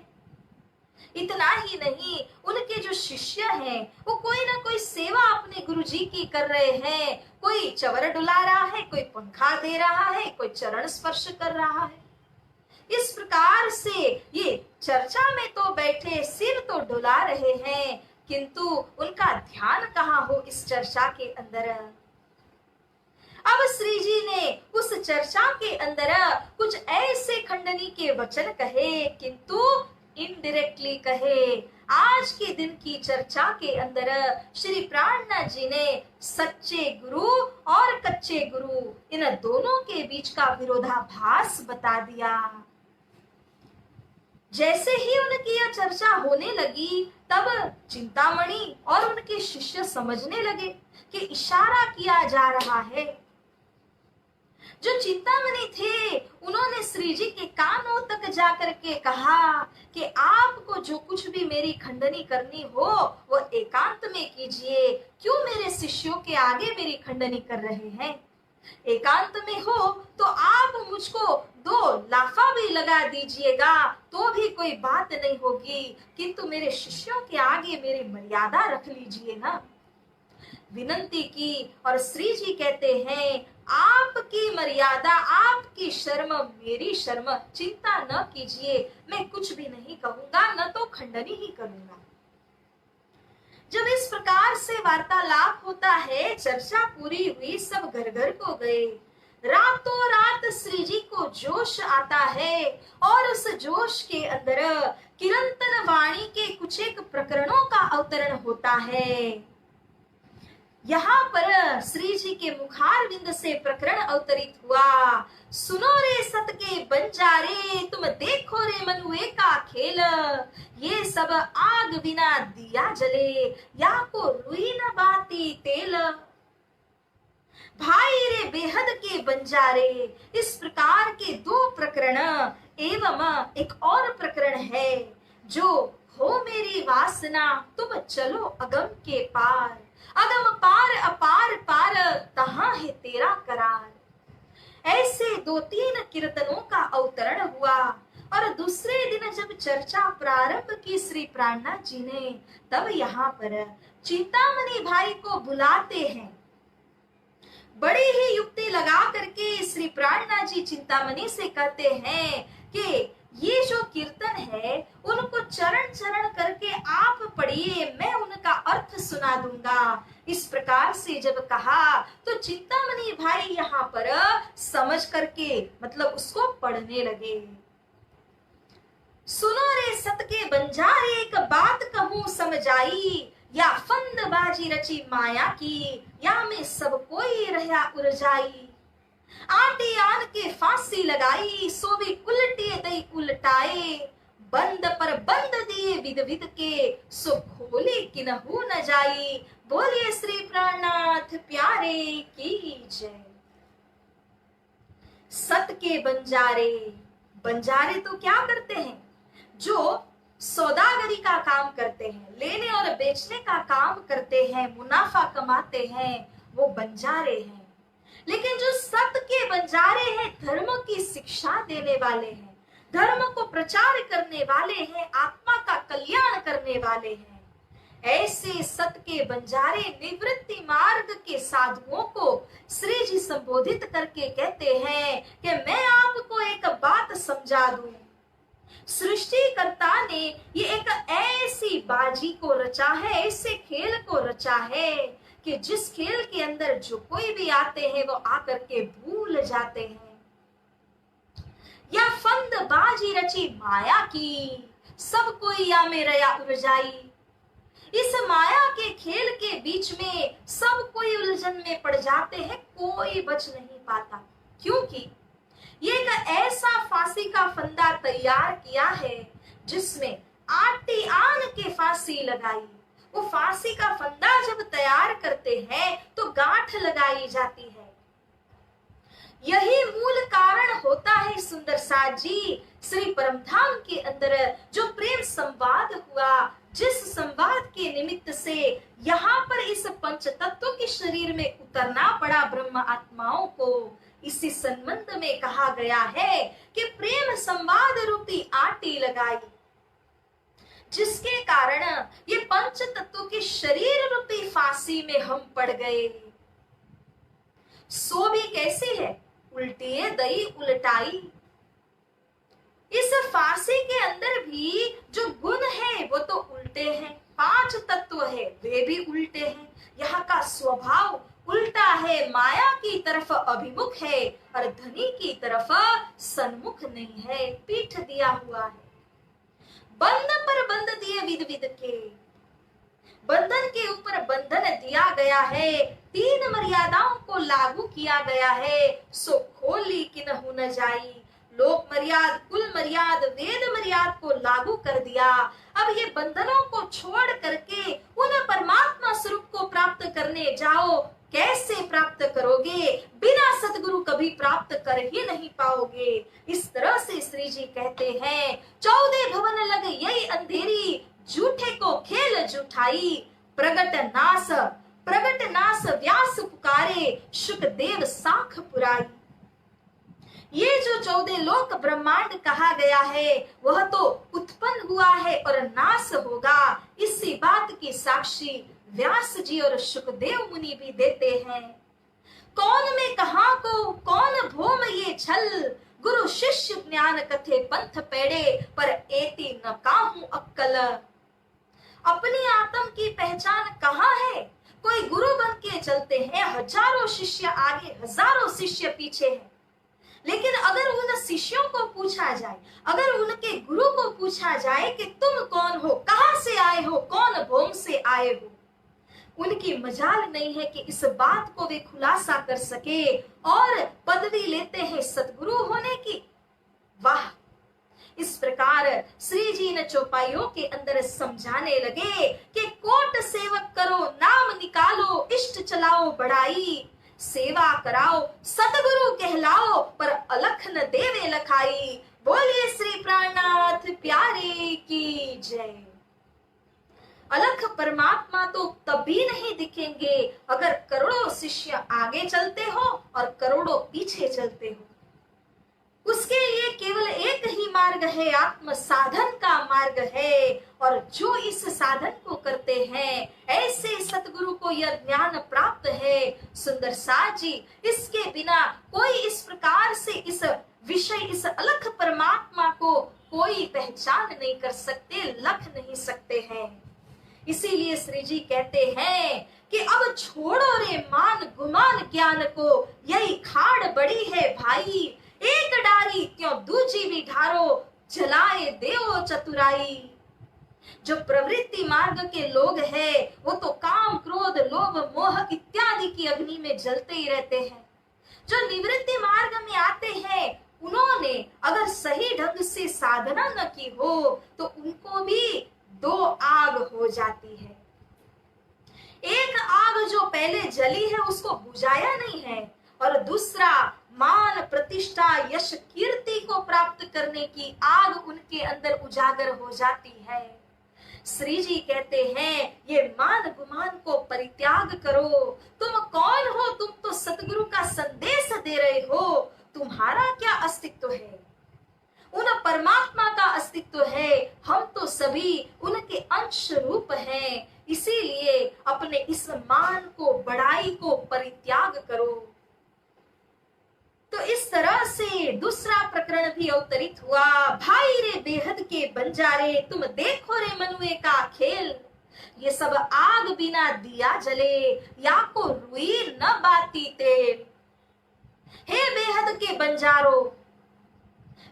इतना ही नहीं, उनके जो शिष्य हैं वो कोई ना कोई सेवा अपने गुरुजी की कर रहे हैं। कोई चवर डुला रहा है, कोई पंखा दे रहा है, कोई चरण स्पर्श कर रहा है। इस प्रकार से ये चर्चा में तो बैठे, सिर तो डुला रहे हैं, किंतु उनका ध्यान कहाँ हो इस चर्चा के अंदर। अब श्री जी ने उस चर्चा के अंदर कुछ ऐसे खंडनी के वचन कहे, किंतु इनडायरेक्टली कहे। आज के दिन की चर्चा के अंदर श्री प्राणनाथ जी ने सच्चे गुरु और कच्चे गुरु, इन दोनों के बीच का विरोधाभास बता दिया। जैसे ही उनकी यह चर्चा होने लगी, तब चिंतामणि और उनके शिष्य समझने लगे कि इशारा किया जा रहा है। जो चिंतामणि थे, उन्होंने श्री जी के कानों तक जाकर के कहा कि आपको जो कुछ भी मेरी खंडनी करनी हो वो एकांत में कीजिए, क्यों मेरे शिष्यों के आगे मेरी खंडनी कर रहे हैं? एकांत में हो तो आप मुझको 2 लाफा भी लगा दीजिएगा तो भी कोई बात नहीं होगी, किंतु मेरे शिष्यों के आगे मेरी मर्यादा रख लीजिए ना। विनंती की और श्री जी कहते हैं, आपकी मर्यादा, आपकी शर्म मेरी शर्म, चिंता न कीजिए, मैं कुछ भी नहीं कहूंगा, न तो खंडनी ही करूंगा। जब इस प्रकार से वार्तालाप होता है, चर्चा पूरी हुई, सब घर घर को गए। रातों रात श्री जी को जोश आता है और उस जोश के अंदर किरंतन वाणी के कुछ एक प्रकरणों का अवतरण होता है। यहाँ पर श्री जी के मुखारविंद से प्रकरण अवतरित हुआ। सुनो रे सत के बंजारे, तुम देखो रे मनुए का खेल, ये सब आग बिना दिया जले, या को रुई न बाती तेल। भाई रे बेहद के बंजारे, इस प्रकार के 2 प्रकरण एवं एक और प्रकरण है, जो हो मेरी वासना तुम चलो अगम के पार, अगम पार अपार पार, तहां है तेरा करार। ऐसे 2-3 कीर्तनों का अवतरण हुआ और दूसरे दिन जब चर्चा प्रारंभ की श्री प्राणनाथ जी ने, तब यहाँ पर चिंतामणि भाई को बुलाते हैं। बड़ी ही युक्ति लगा करके श्री प्राणनाथ जी चिंतामणि से कहते हैं कि ये जो कीर्तन है उनको चरण चरण करके आप पढ़िए, मैं उनका अर्थ सुना दूंगा। इस प्रकार से जब कहा तो चिंतामणि भाई यहाँ पर समझ करके मतलब उसको पढ़ने लगे। सुनो रे सत के बंजारे, एक बात कहूं समझाई, या फंद बाजी रची माया की, या में सब कोई रहा उलझाई। आटे आन के फांसी लगाई, सो भी उल्टे दई उल्टाए, बंद पर बंद दिए विद विद के, सो खोले किन्हू न जाई। बोलिए श्री प्राणनाथ प्यारे की जय। सत के बंजारे, बंजारे तो क्या करते हैं? जो सौदागरी का काम करते हैं, लेने और बेचने का काम करते हैं, मुनाफा कमाते हैं, वो बंजारे हैं। लेकिन जो सत के बंजारे हैं, धर्म की शिक्षा देने वाले हैं, धर्म को प्रचार करने वाले हैं, आत्मा का कल्याण करने वाले हैं, ऐसे सत के बंजारे निवृत्ति मार्ग के साधुओं को श्री जी संबोधित करके कहते हैं कि मैं आपको एक बात समझा दूं। सृष्टिकर्ता ने ये एक ऐसी बाजी को रचा है, ऐसे खेल को रचा है कि जिस खेल के अंदर जो कोई भी आते हैं वो आकर के भूल जाते हैं। या फंद बाजी रची माया की, सब कोई या में रया उलझाई। इस माया के खेल के बीच में सब कोई उलझन में पड़ जाते हैं, कोई बच नहीं पाता, क्योंकि ये एक ऐसा फांसी का फंदा तैयार किया है जिसमें आटी आन के फांसी लगाई। वो फांसी का फंदा जब तैयार करते हैं तो गांठ लगाई जाती है। यही मूल कारण होता है सुंदर साथ जी, श्री परमधाम के अंदर जो प्रेम संवाद हुआ, जिस संवाद के निमित्त से यहाँ पर इस पंच तत्व के शरीर में उतरना पड़ा ब्रह्म आत्माओं को, इसी संबंध में कहा गया है कि प्रेम संवाद रूपी आटी लगाई, जिसके कारण ये पंच तत्व के शरीर रूपी फांसी में हम पड़ गए। सो भी कैसी है? उल्टिए दई उल्टाई। इस फांसी के अंदर भी जो गुण है वो तो उल्टे हैं, 5 तत्व है वे भी उल्टे हैं। यहाँ का स्वभाव उल्टा है, माया की तरफ अभिमुख है और धनी की तरफ सन्मुख नहीं है, पीठ दिया हुआ है। बंध पर बंध दिए विद विद के, बंधन के ऊपर बंधन दिया गया है, 3 मर्यादाओं को लागू किया गया है। सो खोली किन्हू न जाई, लोक मर्याद, कुल मर्याद, वेद मर्याद को लागू कर दिया। अब ये बंधनों को छोड़ करके उन परमात्मा स्वरूप को प्राप्त करने जाओ। कैसे प्राप्त करोगे? बिना सतगुरु कभी प्राप्त कर ही नहीं पाओगे। इस तरह से श्री जी कहते हैं, 14 भवन लग यही अंधेरी, झूठे को खेल जुठाई, प्रगट नास व्यास पुकारे, शुकदेव साख पुराई। ये जो 14 लोक ब्रह्मांड कहा गया है वह तो उत्पन्न हुआ है और नाश होगा। इसी बात की साक्षी व्यास जी और शुकदेव मुनि भी देते हैं। कौन में कहा को कौन भोम ये छल, गुरु शिष्य ज्ञान कथे पंथ पेड़े, पर एती न काहू अक्कल। अपनी आत्म की पहचान कहाँ है? कोई गुरु बन के चलते हैं, हजारों शिष्य आगे, हजारों शिष्य पीछे हैं। लेकिन अगर उन शिष्यों को पूछा जाए, अगर उनके गुरु को पूछा जाए कि तुम कौन हो, कहां से आए हो, कौन भूम से आए हो, उनकी मजाल नहीं है कि इस बात को वे खुलासा कर सके और पदवी लेते हैं सतगुरु होने की। वाह! इस प्रकार श्री जी ने चौपाइयों के अंदर समझाने लगे कि कोट सेवक करो, नाम निकालो, इष्ट चलाओ बढ़ाई, सेवा कराओ, सतगुरु कहलाओ, पर अलख न देवे लखाई। बोलिए श्री प्राणनाथ प्यारे की जय। अलख परमात्मा तो तभी नहीं दिखेंगे अगर करोड़ों शिष्य आगे चलते हो और करोड़ों पीछे चलते हो। उसके लिए केवल एक ही मार्ग है, आत्म साधन का मार्ग है। और जो इस साधन को करते हैं, ऐसे सतगुरु को यह ज्ञान प्राप्त है। सुंदर साथ जी, इसके बिना कोई इस प्रकार से इस विषय, इस अलख परमात्मा को कोई पहचान नहीं कर सकते, लख नहीं सकते हैं। इसीलिए श्री जी कहते हैं कि अब छोड़ो रे मान गुमान ज्ञान को, यही खाड़ बड़ी है भाई, एक डारी क्यों दूजी भी ढारो, जलाए देओ चतुराई। जो प्रवृत्ति मार्ग के लोग हैं वो तो काम, क्रोध, लोभ, मोह इत्यादि की अग्नि में जलते ही रहते हैं। जो निवृत्ति मार्ग में आते हैं उन्होंने अगर सही ढंग से साधना न की हो तो उनको भी 2 आग हो जाती है। एक आग जो पहले जली है उसको बुझाया नहीं है, और दूसरा मान, प्रतिष्ठा, यश, कीर्ति को प्राप्त करने की आग उनके अंदर उजागर हो जाती है। श्री जी कहते हैं ये मान गुमान को परित्याग करो। तुम कौन हो? तुम तो सतगुरु का संदेश दे रहे हो। तुम्हारा क्या अस्तित्व है? उन परमात्मा का अस्तित्व है। हम तो सभी उनके अंश रूप हैं। इसीलिए अपने इस मान को, बड़ाई को परित्याग करो। तो इस तरह से दूसरा प्रकरण भी अवतरित हुआ। भाई रे बेहद के बंजारे, तुम देखो रे मनुए का खेल, ये सब आग बिना दिया जले, या को रुई न बाती तेल। हे बेहद के बंजारो,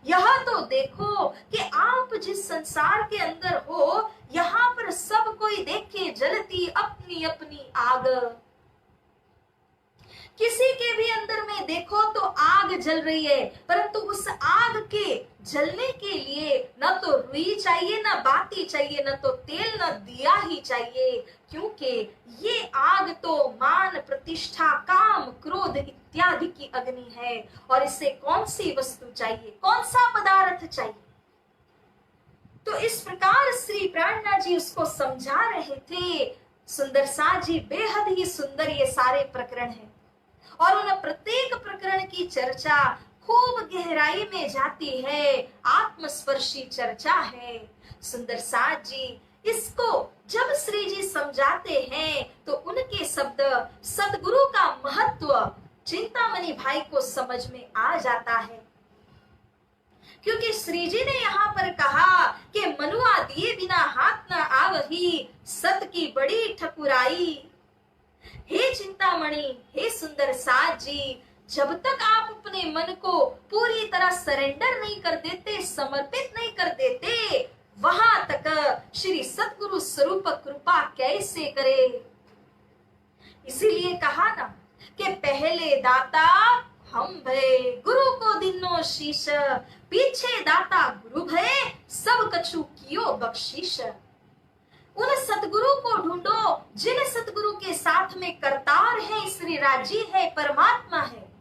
यह तो देखो कि आप जिस संसार के अंदर हो, यहाँ पर सब कोई देखे जलती अपनी अपनी आग। किसी के भी अंदर में देखो तो आग जल रही है, परंतु उस आग के जलने के लिए न तो रुई चाहिए, न बाती चाहिए, न तो तेल, न दिया ही चाहिए। क्योंकि ये आग तो मान, प्रतिष्ठा, काम, क्रोध इत्यादि की अग्नि है। और इससे कौन सी वस्तु चाहिए, कौन सा पदार्थ चाहिए? तो इस प्रकार श्री प्राणनाथ जी उसको समझा रहे थे। सुंदर साथ जी, बेहद ही सुंदर ये सारे प्रकरण हैं और उन प्रत्येक प्रकरण की चर्चा खूब गहराई में जाती है, आत्मस्पर्शी चर्चा है। सुंदर साथ जी, इसको जब श्री जी समझाते हैं तो उनके शब्द, सदगुरु का महत्व चिंतामणि भाई को समझ में आ जाता है। क्योंकि श्री जी ने यहाँ पर कहा कि मनुआ दिए बिना हाथ न आवही, सत की बड़ी ठकुराई। हे चिंतामणि, हे सुंदर साथ जी, जब तक आप अपने मन को पूरी तरह सरेंडर नहीं कर देते, समर्पित नहीं कर देते, वहां तक श्री सतगुरु स्वरूप कृपा कैसे करे। इसीलिए कहा ना कि पहले दाता हम भय, गुरु को दिनो शीश, पीछे दाता गुरु भय, सब कछु कियो बख्शीश। उन सतगुरु को ढूंढो जिन सतगुरु के साथ में करतार है, श्री राजी है, परमात्मा है।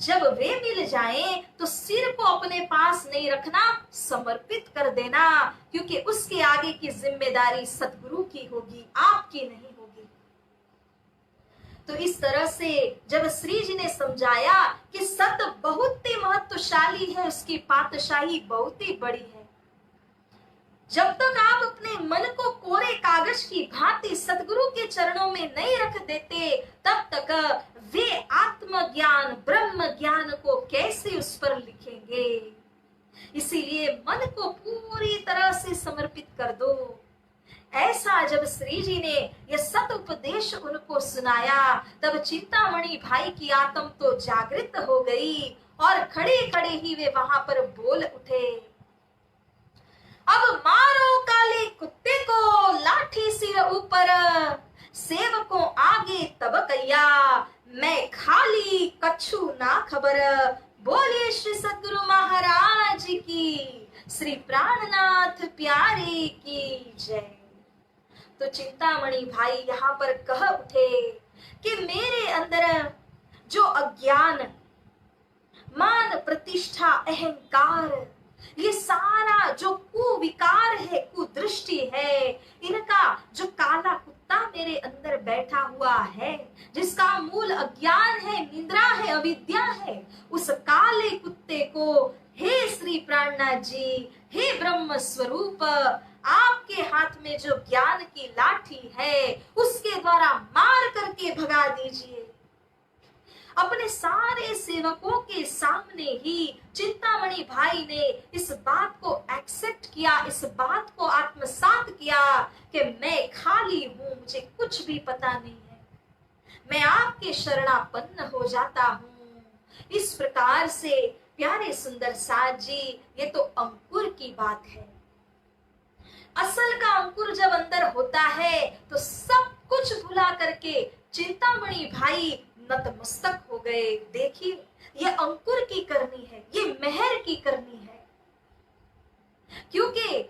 जब वे मिल जाएं तो सिर को अपने पास नहीं रखना, समर्पित कर देना, क्योंकि उसके आगे की जिम्मेदारी सतगुरु की होगी, आपकी नहीं होगी। तो इस तरह से जब श्री जी ने समझाया कि सत बहुत ही महत्वशाली है, उसकी पातशाही बहुत ही बड़ी है। जब तक आप अपने मन को कोरे कागज की भांति सतगुरु के चरणों में नहीं रख देते, तब तक वे आत्मज्ञान ब्रह्म ज्ञान को कैसे उस पर लिखेंगे। इसीलिए मन को पूरी तरह से समर्पित कर दो। ऐसा जब श्री जी ने यह सत उपदेश उनको सुनाया, तब चिंतामणि भाई की आत्म तो जागृत हो गई और खड़े खड़े ही वे वहां पर बोल उठे, अब मारो काले कुत्ते को लाठी सिर ऊपर, सेवकों आगे तब कैया, मैं खाली कछु ना खबर। बोलिए श्री सद्गुरु महाराज की, श्री प्राणनाथ प्यारे की जय। तो चिंतामणि भाई यहाँ पर कह उठे कि मेरे अंदर जो अज्ञान, मान प्रतिष्ठा, अहंकार, ये सारा जो कुविकार है, कुदृष्टि है, इनका जो काला कुत्ता मेरे अंदर बैठा हुआ है, जिसका मूल अज्ञान है, निद्रा है, अविद्या है, उस काले कुत्ते को हे श्री प्राणनाथ जी, हे ब्रह्म स्वरूप, आपके हाथ में जो ज्ञान की लाठी है उसके द्वारा मार करके भगा दीजिए। अपने सारे सेवकों के सामने ही चिंतामणि भाई ने इस बात को एक्सेप्ट किया, इस बात को आत्मसात किया कि मैं खाली हूं, मुझे कुछ भी पता नहीं है, मैं आपके शरणापन्न हो जाता हूं। इस प्रकार से प्यारे सुंदर साथ जी, ये तो अंकुर की बात है। असल का अंकुर जब अंदर होता है तो सब कुछ भुला करके चिंतामणि भाई नतमस्तक हो गए। देखिए, ये अंकुर की करनी है, ये मेहर की करनी है, क्योंकि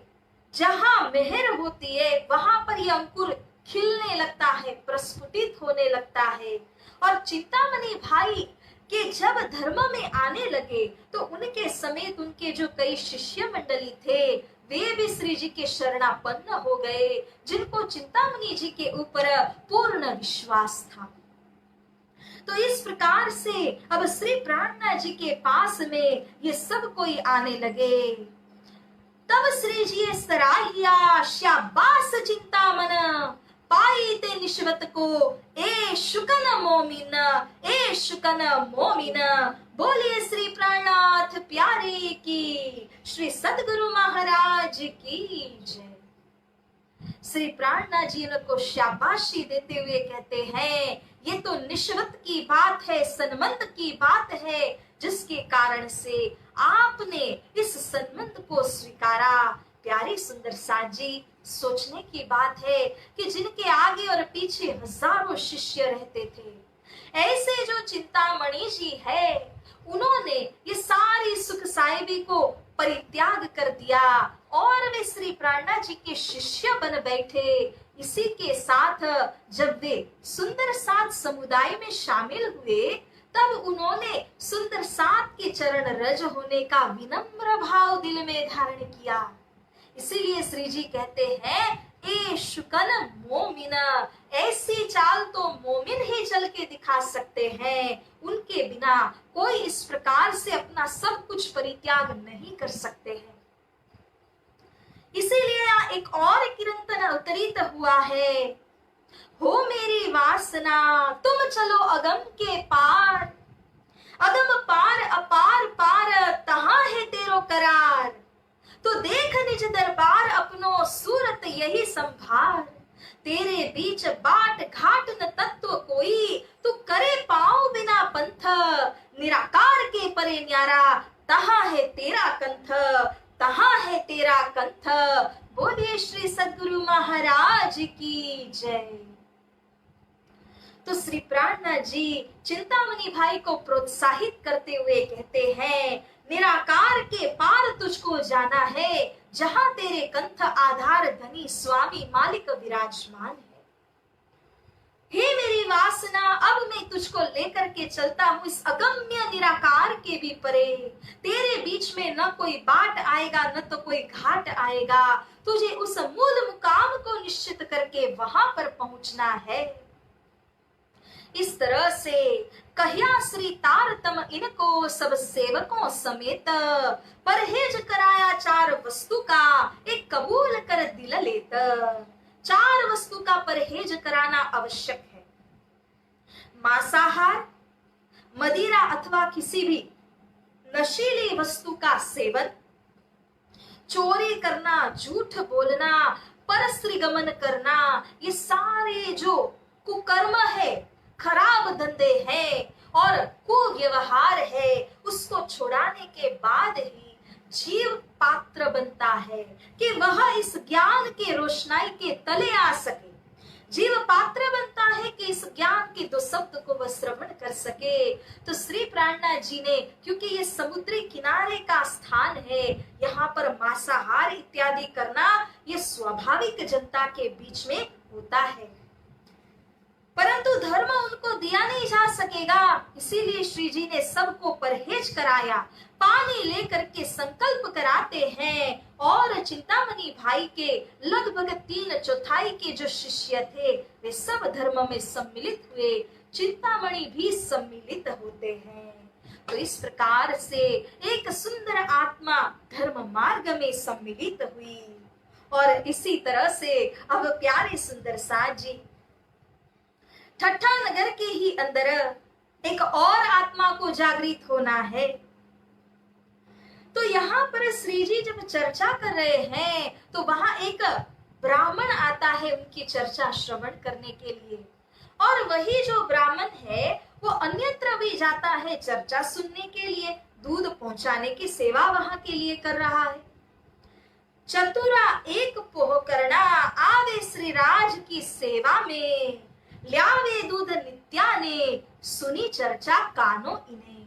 जहां मेहर होती है वहां पर ये अंकुर खिलने लगता है, प्रस्फुटित होने लगता है। और चिंतामणि भाई के जब धर्म में आने लगे तो उनके समेत उनके जो कई शिष्य मंडली थे, वे भी श्री जी के शरणापन्न हो गए, जिनको चिंतामणि जी के ऊपर पूर्ण विश्वास था। तो इस प्रकार से अब श्री प्राणनाथ जी के पास में ये सब कोई आने लगे। तब श्री जी सराहिया, शाबाश चिंतामन, पाई ते निश्वत को, ए शुकन मोमिन, ए शुकन मोमिन। बोलिए श्री प्राणनाथ प्यारे की, श्री सद्गुरु महाराज की जय। श्री प्राणनाथ जी उनको शाबाशी देते हुए कहते हैं, ये तो निश्वत की बात है, सन्मंत की बात है, जिसके कारण से आपने इस सन्मंत को स्वीकारा। प्यारे सुंदर साथ जी, सोचने की बात है कि जिनके आगे और पीछे हजारों शिष्य रहते थे, ऐसे जो चिंतामणि जी है, उन्होंने ये सारी सुख साहिबी को परित्याग कर दिया और वे श्री प्राणनाथ जी के शिष्य बन बैठे। इसी के साथ जब वे सुंदर साथ समुदाय में शामिल हुए, तब उन्होंने सुंदर साथ के चरण रज होने का विनम्र भाव दिल में धारण किया। इसीलिए श्री जी कहते हैं, ए शुकन मोमिन, ऐसी चाल तो मोमिन ही चल के दिखा सकते हैं, उनके बिना कोई इस प्रकार से अपना सब कुछ परित्याग नहीं कर सकते हैं। इसीलिए एक और कीर्तन अवतरित हुआ है, हो मेरी वासना तुम चलो अगम के पार, अगम पार अपार पार तहां है तेरो करार, तो देख निज दरबार अपनो सूरत यही संभार, तेरे बीच बाट घाट न तत्व कोई, तू करे पाओ बिना पंथ, निराकार के परे न्यारा तहां है तेरा कंथ, तहां है तेरा कंथ। बोलिए श्री सद्गुरु महाराज की जय। तो श्री प्राणनाथ जी चिंतामणि भाई को प्रोत्साहित करते हुए कहते हैं, निराकार के पार तुझको जाना है, जहां तेरे कंठ आधार धनी स्वामी मालिक विराजमान है। हे मेरी वासना, अब मैं तुझको लेकर के चलता हूं इस अगम्य निराकार के भी परे। तेरे बीच में न कोई बाट आएगा न तो कोई घाट आएगा। तुझे उस मूल मुकाम को निश्चित करके वहां पर पहुंचना है। इस तरह से कहिया श्री तारतम इनको सब सेवकों समेत, परहेज कराया चार वस्तु का, एक कबूल कर दिल लेत। चार वस्तु का परहेज कराना आवश्यक है। मांसाहार, मदिरा अथवा किसी भी नशीली वस्तु का सेवन, चोरी करना, झूठ बोलना, परस्त्री गमन करना, ये सारे जो कुकर्म है, खराब धंधे हैं और कुव्यवहार है, उसको छुड़ाने के बाद ही जीव पात्र बनता है कि वह इस ज्ञान के रोशनाई के तले आ सके। जीव पात्र बनता है कि इस ज्ञान के दो शब्द को वह श्रवण कर सके। तो श्री प्राणनाथ जी ने, क्योंकि ये समुद्री किनारे का स्थान है, यहाँ पर मांसाहार इत्यादि करना ये स्वाभाविक जनता के बीच में होता है, परंतु धर्म उनको दिया नहीं जा सकेगा। इसीलिए श्री जी ने सबको परहेज कराया। पानी लेकर के संकल्प कराते हैं और चिंतामणि भाई के लगभग 3/4 के जो शिष्य थे वे सब धर्म में सम्मिलित हुए। चिंतामणि भी सम्मिलित होते हैं। तो इस प्रकार से एक सुंदर आत्मा धर्म मार्ग में सम्मिलित हुई। और इसी तरह से अब प्यारे सुंदर साथ जी ठट्ठा नगर के ही अंदर एक और आत्मा को जागृत होना है। तो यहाँ पर श्री जी जब चर्चा कर रहे हैं तो वहां एक ब्राह्मण आता है उनकी चर्चा श्रवण करने के लिए, और वही जो ब्राह्मण है वो अन्यत्र भी जाता है चर्चा सुनने के लिए, दूध पहुंचाने की सेवा वहां के लिए कर रहा है। चतुरा एक पोह करना, आवे श्री राज की सेवा में, ल्यावे दूध नित्याने, सुनी चर्चा कानो इने।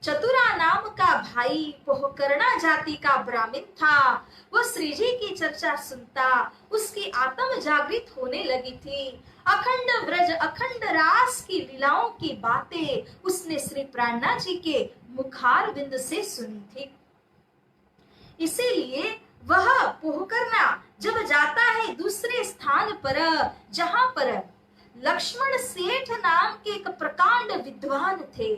चतुरा नाम का भाई पोहकर्णा जाति का ब्राह्मण था। वो श्री जी की चर्चा सुनता, उसकी आत्म जागृत होने लगी थी। अखंड व्रज अखंड रास की लीलाओं की बातें उसने श्री प्राणनाथ जी के मुखार बिंद से सुनी थी। इसीलिए वह पोहकर्णा जब जाता है दूसरे स्थान पर, जहां पर लक्ष्मण सेठ नाम के एक प्रकांड विद्वान थे,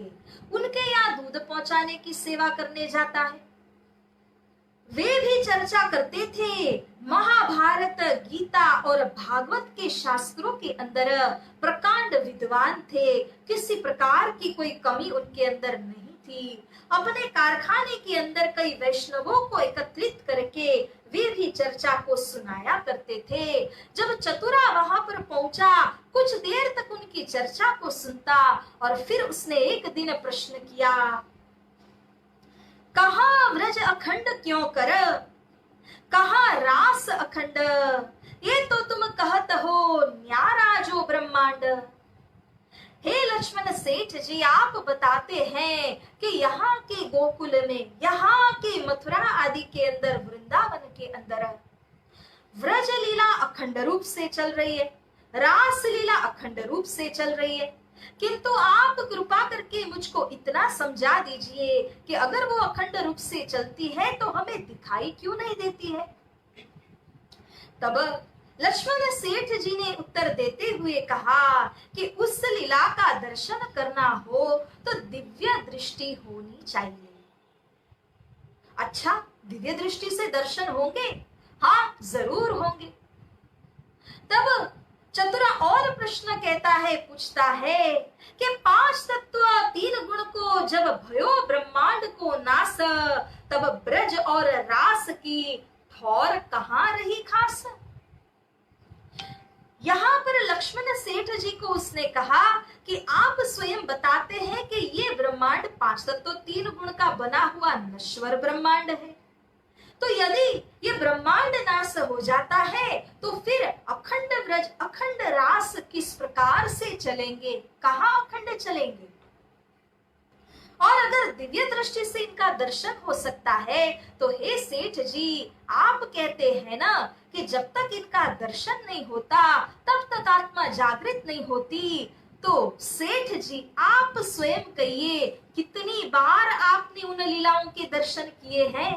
उनके यहाँ दूध पहुंचाने की सेवा करने जाता है। वे भी चर्चा करते थे। महाभारत, गीता और भागवत के शास्त्रों के अंदर प्रकांड विद्वान थे। किसी प्रकार की कोई कमी उनके अंदर नहीं थी। अपने कारखाने के अंदर कई वैष्णवों को एकत्रित करके वे भी चर्चा को सुनाया करते थे। जब चतुरा वहां पर पहुंचा, कुछ देर तक उनकी चर्चा को सुनता और फिर उसने एक दिन प्रश्न किया, कहा व्रज अखंड क्यों कर, कहा रास अखंड, ये तो तुम कहत हो न्यारा जो ब्रह्मांड। हे लक्ष्मण सेठ जी, आप बताते हैं कि यहाँ के गोकुल में, यहाँ के मथुरा आदि के अंदर, वृंदावन के अंदर व्रज लीला अखंड रूप से चल रही है, रास लीला अखंड रूप से चल रही है, किंतु आप कृपा करके मुझको इतना समझा दीजिए कि अगर वो अखंड रूप से चलती है तो हमें दिखाई क्यों नहीं देती है। तब लक्ष्मण सेठ जी ने उत्तर देते हुए कहा कि उस लीला का दर्शन करना हो तो दिव्य दृष्टि होनी चाहिए। अच्छा, दिव्य दृष्टि से दर्शन होंगे? हाँ, जरूर होंगे। तब चतुरा और प्रश्न कहता है, पूछता है कि 5 तत्व 3 गुण को जब भयो ब्रह्मांड को नास, तब ब्रज और रास की ठौर कहाँ रही खास। यहाँ पर लक्ष्मण सेठ जी को उसने कहा कि आप स्वयं बताते हैं कि ये ब्रह्मांड 5 तत्व 3 गुण का बना हुआ नश्वर ब्रह्मांड है, तो यदि ये ब्रह्मांड नाश हो जाता है तो फिर अखंड व्रज अखंड रास किस प्रकार से चलेंगे, कहाँ अखंड चलेंगे। और अगर दिव्य दृष्टि से इनका दर्शन हो सकता है तो हे सेठ जी, आप कहते हैं ना कि जब तक इनका दर्शन नहीं होता तब तक आत्मा जागृत नहीं होती। तो सेठ जी आप स्वयं कहिए, कितनी बार आपने उन लीलाओं के दर्शन किए हैं।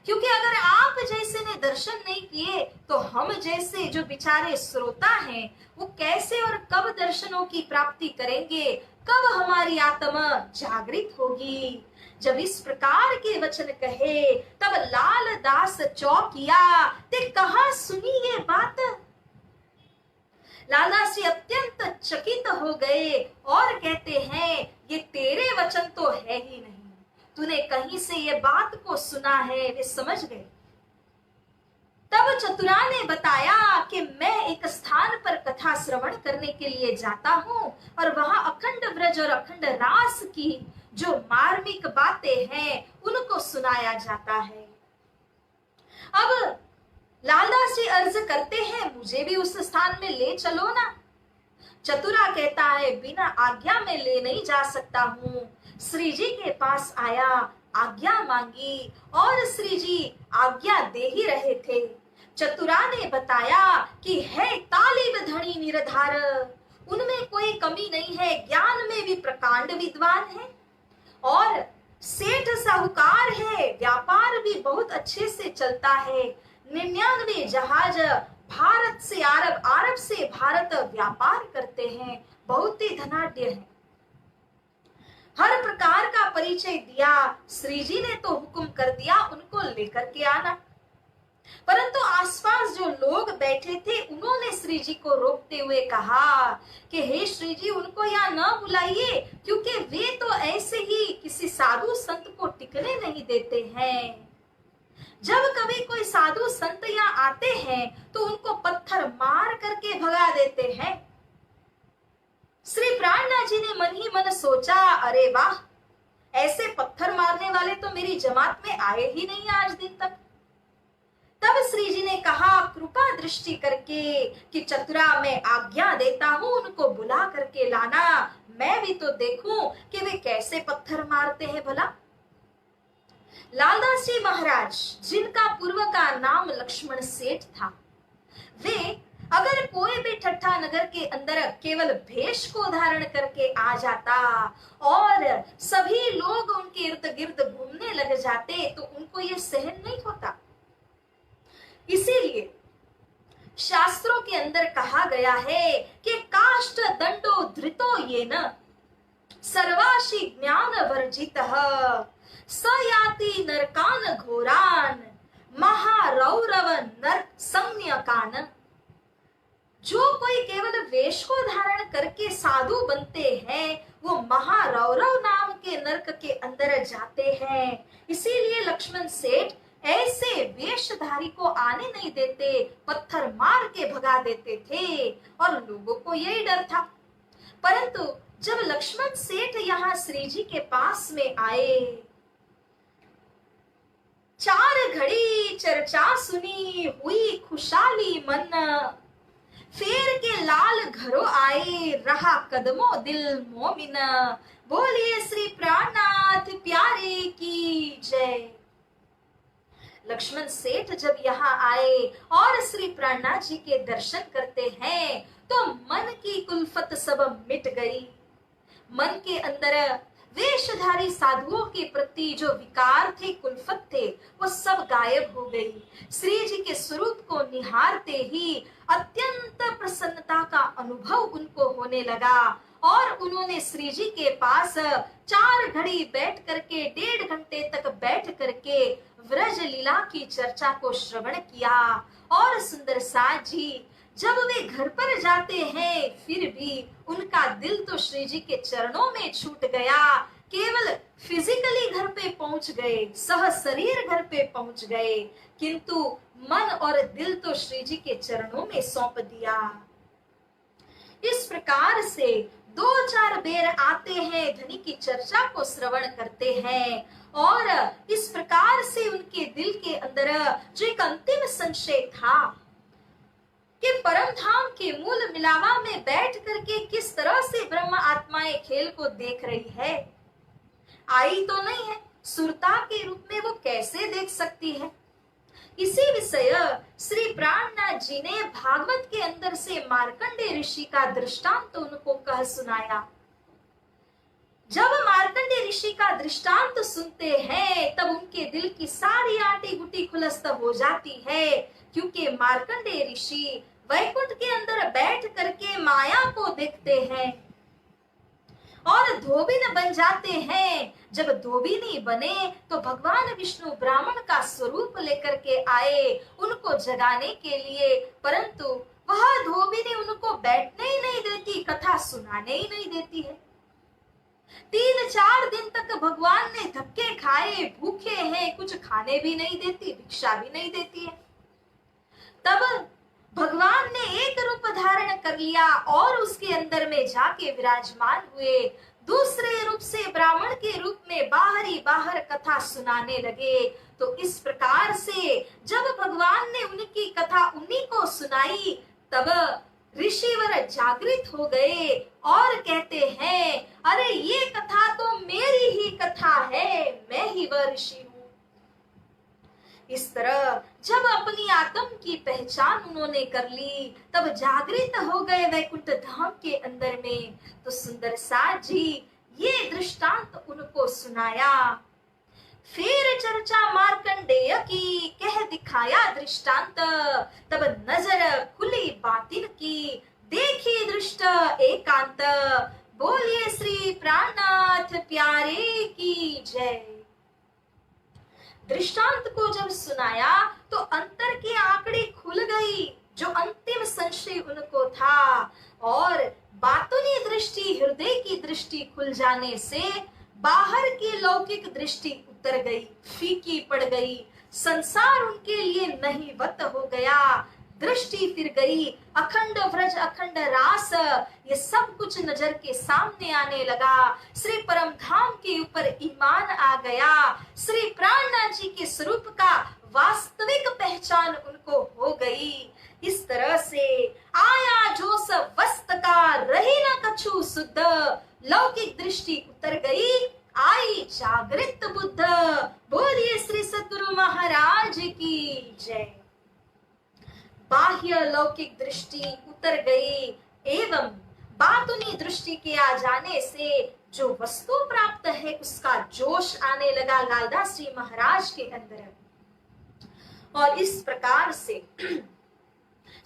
क्योंकि अगर आप जैसे ने दर्शन नहीं किए तो हम जैसे जो बेचारे श्रोता हैं वो कैसे और कब दर्शनों की प्राप्ति करेंगे, कब हमारी आत्मा जागृत होगी। जब इस प्रकार के वचन कहे तब लाल दास चौकिया, ते कहाँ सुनी ये बात। लालदास जी अत्यंत चकित हो गए और कहते हैं, ये तेरे वचन तो है ही नहीं, तूने कहीं से ये बात को सुना है। वे समझ गए। तब चतुरा ने बताया कि मैं एक स्थान पर कथा श्रवण करने के लिए जाता हूँ और वहां अखंड व्रज और अखंड रास की जो मार्मिक बातें हैं उनको सुनाया जाता है। अब लालदास जी अर्ज करते हैं, मुझे भी उस स्थान में ले चलो ना। चतुरा कहता है, बिना आज्ञा में ले नहीं जा सकता हूँ। श्री जी के पास आया, आज्ञा मांगी और श्री जी आज्ञा दे ही रहे थे। चतुरा ने बताया कि है तालिब धनी निरधार, उनमें कोई कमी नहीं है, ज्ञान में भी प्रकांड विद्वान है और सेठ साहूकार है, व्यापार भी बहुत अच्छे से चलता है। 99 जहाज भारत से अरब, अरब से भारत व्यापार करते हैं, बहुत ही धनाढ्य है। हर प्रकार का परिचय दिया। श्री जी ने तो हुक्म कर दिया उनको लेकर के आना, परंतु आसपास जो लोग बैठे थे उन्होंने श्री जी को रोकते हुए कहा कि हे श्री जी, उनको यहाँ न बुलाइए, क्योंकि वे तो ऐसे ही किसी साधु संत को टिकने नहीं देते हैं। जब कभी कोई साधु संत यहाँ आते हैं तो उनको पत्थर मार करके भगा देते हैं। श्री प्राणनाथ जी ने मन ही मन सोचा, अरे वाह, ऐसे पत्थर मारने वाले तो मेरी जमात में आए ही नहीं आज दिन तक। तब श्री जी ने कहा कृपा दृष्टि करके कि चतुरा मैं आज्ञा देता हूँ, उनको बुला करके लाना, मैं भी तो देखूं कि वे कैसे पत्थर मारते हैं भला। लालदास जी महाराज, जिनका पूर्व का नाम लक्ष्मण सेठ था, वे अगर कोई भी ठट्ठा नगर के अंदर केवल भेष को धारण करके आ जाता और सभी लोग उनके इर्द गिर्द घूमने लग जाते तो उनको ये सहन नहीं होता। इसीलिए शास्त्रों के अंदर कहा गया है कि काष्ठ दंडो धृतो ये न सर्वाशी ज्ञान वर्जितः स याति नरकान घोरान महारौरव नर संज्ञकान। जो कोई केवल वेश को धारण करके साधु बनते हैं वो महारौरव नाम के नरक के अंदर जाते हैं। इसीलिए लक्ष्मण सेठ ऐसे वेशधारी को आने नहीं देते, पत्थर मार के भगा देते थे और लोगों को यही डर था। परंतु जब लक्ष्मण सेठ यहाँ श्री जी के पास में आए, 4 घड़ी चर्चा सुनी, हुई खुशहाली मन, फेर के लाल घरों आए, रहा कदमों दिल मोमिन। बोलिए श्री प्राणनाथ प्यारे की जय। लक्ष्मण सेठ जब यहाँ आए और श्री प्राणनाथ जी के दर्शन करते हैं तो मन की कुल्फत सब मिट गई। मन के अंदर वेशधारी साधुओं के प्रति जो विकार थे, कुल्फत थे, वो सब गायब हो गई। श्री जी के स्वरूप को निहारते ही अत्यंत प्रसन्नता का अनुभव उनको होने लगा और उन्होंने श्री जी के पास 4 घड़ी बैठ करके 1.5 घंटे तक बैठ करके व्रज लीला की चर्चा को श्रवण किया। और सुंदर साथ जी जब वे घर पर जाते हैं फिर भी उनका दिल तो श्री जी के चरणों में छूट गया। केवल फिजिकली घर पे पहुंच गए, सह शरीर घर पे पहुंच गए, किंतु मन और दिल तो श्री जी के चरणों में सौंप दिया। इस प्रकार से 2-4 बेर आते हैं, धनी की चर्चा को श्रवण करते हैं और इस प्रकार से उनके दिल के अंदर जो एक अंतिम संशय था कि परम धाम के मूल मिलावा में बैठ करके किस तरह से ब्रह्म आत्माएं खेल को देख रही है। आई तो नहीं है, सुरता के रूप में वो कैसे देख सकती है। इसी विषय श्री प्राणनाथ जी ने भागवत के अंदर से मार्कंडेय ऋषि का दृष्टांत तो उनको कह सुनाया। जब मार्कंडेय ऋषि का दृष्टांत सुनते हैं तब उनके दिल की सारी आटी गुटी खुलस्त हो जाती है, क्योंकि मार्कंडेय ऋषि वैकुंठ के अंदर बैठ करके माया को देखते हैं और धोबिन बन जाते हैं। जब धोबिनी बने तो भगवान विष्णु ब्राह्मण का स्वरूप लेकर के आए उनको जगाने के लिए, परंतु वह धोबिनी उनको बैठने ही नहीं देती, कथा सुनाने ही नहीं देती है। 3-4 दिन तक भगवान ने धक्के खाए, भूखे हैं, कुछ खाने भी नहीं देती, भिक्षा भी नहीं देती है। तब भगवान ने एक रूप धारण कर लिया और उसके अंदर में जाके विराजमान हुए। दूसरे रूप से ब्राह्मण के रूप में बाहर कथा सुनाने लगे। तो इस प्रकार से जब भगवान ने उनकी कथा उन्हीं को सुनाई तब ऋषिवर जागृत हो गए और कहते हैं, अरे ये कथा तो मेरी ही कथा है, मैं ही वह ऋषि हूँ। इस तरह जब अपनी आत्म की पहचान उन्होंने कर ली तब जागृत हो गए वैकुंठ धाम के अंदर में। तो सुंदर साथ जी ये दृष्टांत उनको सुनाया। फिर चर्चा मार्कंडेय की, कह दिखाया दृष्टांत, तब नजर खुली बातिन की, देखी दृष्ट एकांत, बोलिए श्री प्राणनाथ प्यारे की जय। दृष्टांत को जब सुनाया तो अंतर की आंकड़ी खुल गई, जो अंतिम संशय उनको था, और बातुनी दृष्टि, हृदय की दृष्टि खुल जाने से बाहर की लौकिक दृष्टि उतर गई, फीकी पड़ गई, संसार उनके लिए नहीवत हो गया, दृष्टि फिर गई, अखंड व्रज अखंड रास ये सब कुछ नजर के सामने आने लगा। श्री परम धाम के ऊपर ईमान आ गया। श्री प्राणनाथ जी के स्वरूप का वास्तविक पहचान उनको हो गई। इस तरह से आया जो सब वस्त का, रही न कछु शुद्ध, लौकिक दृष्टि उतर गई, आई जागृत बुद्ध। बोलिए श्री सद्गुरु महाराज की जय। बाह्य लौकिक दृष्टि उतर गई एवं बातुनी दृष्टि के आ जाने से जो वस्तु प्राप्त है उसका जोश आने लगा लालदास जी महाराज के अंदर। और इस प्रकार से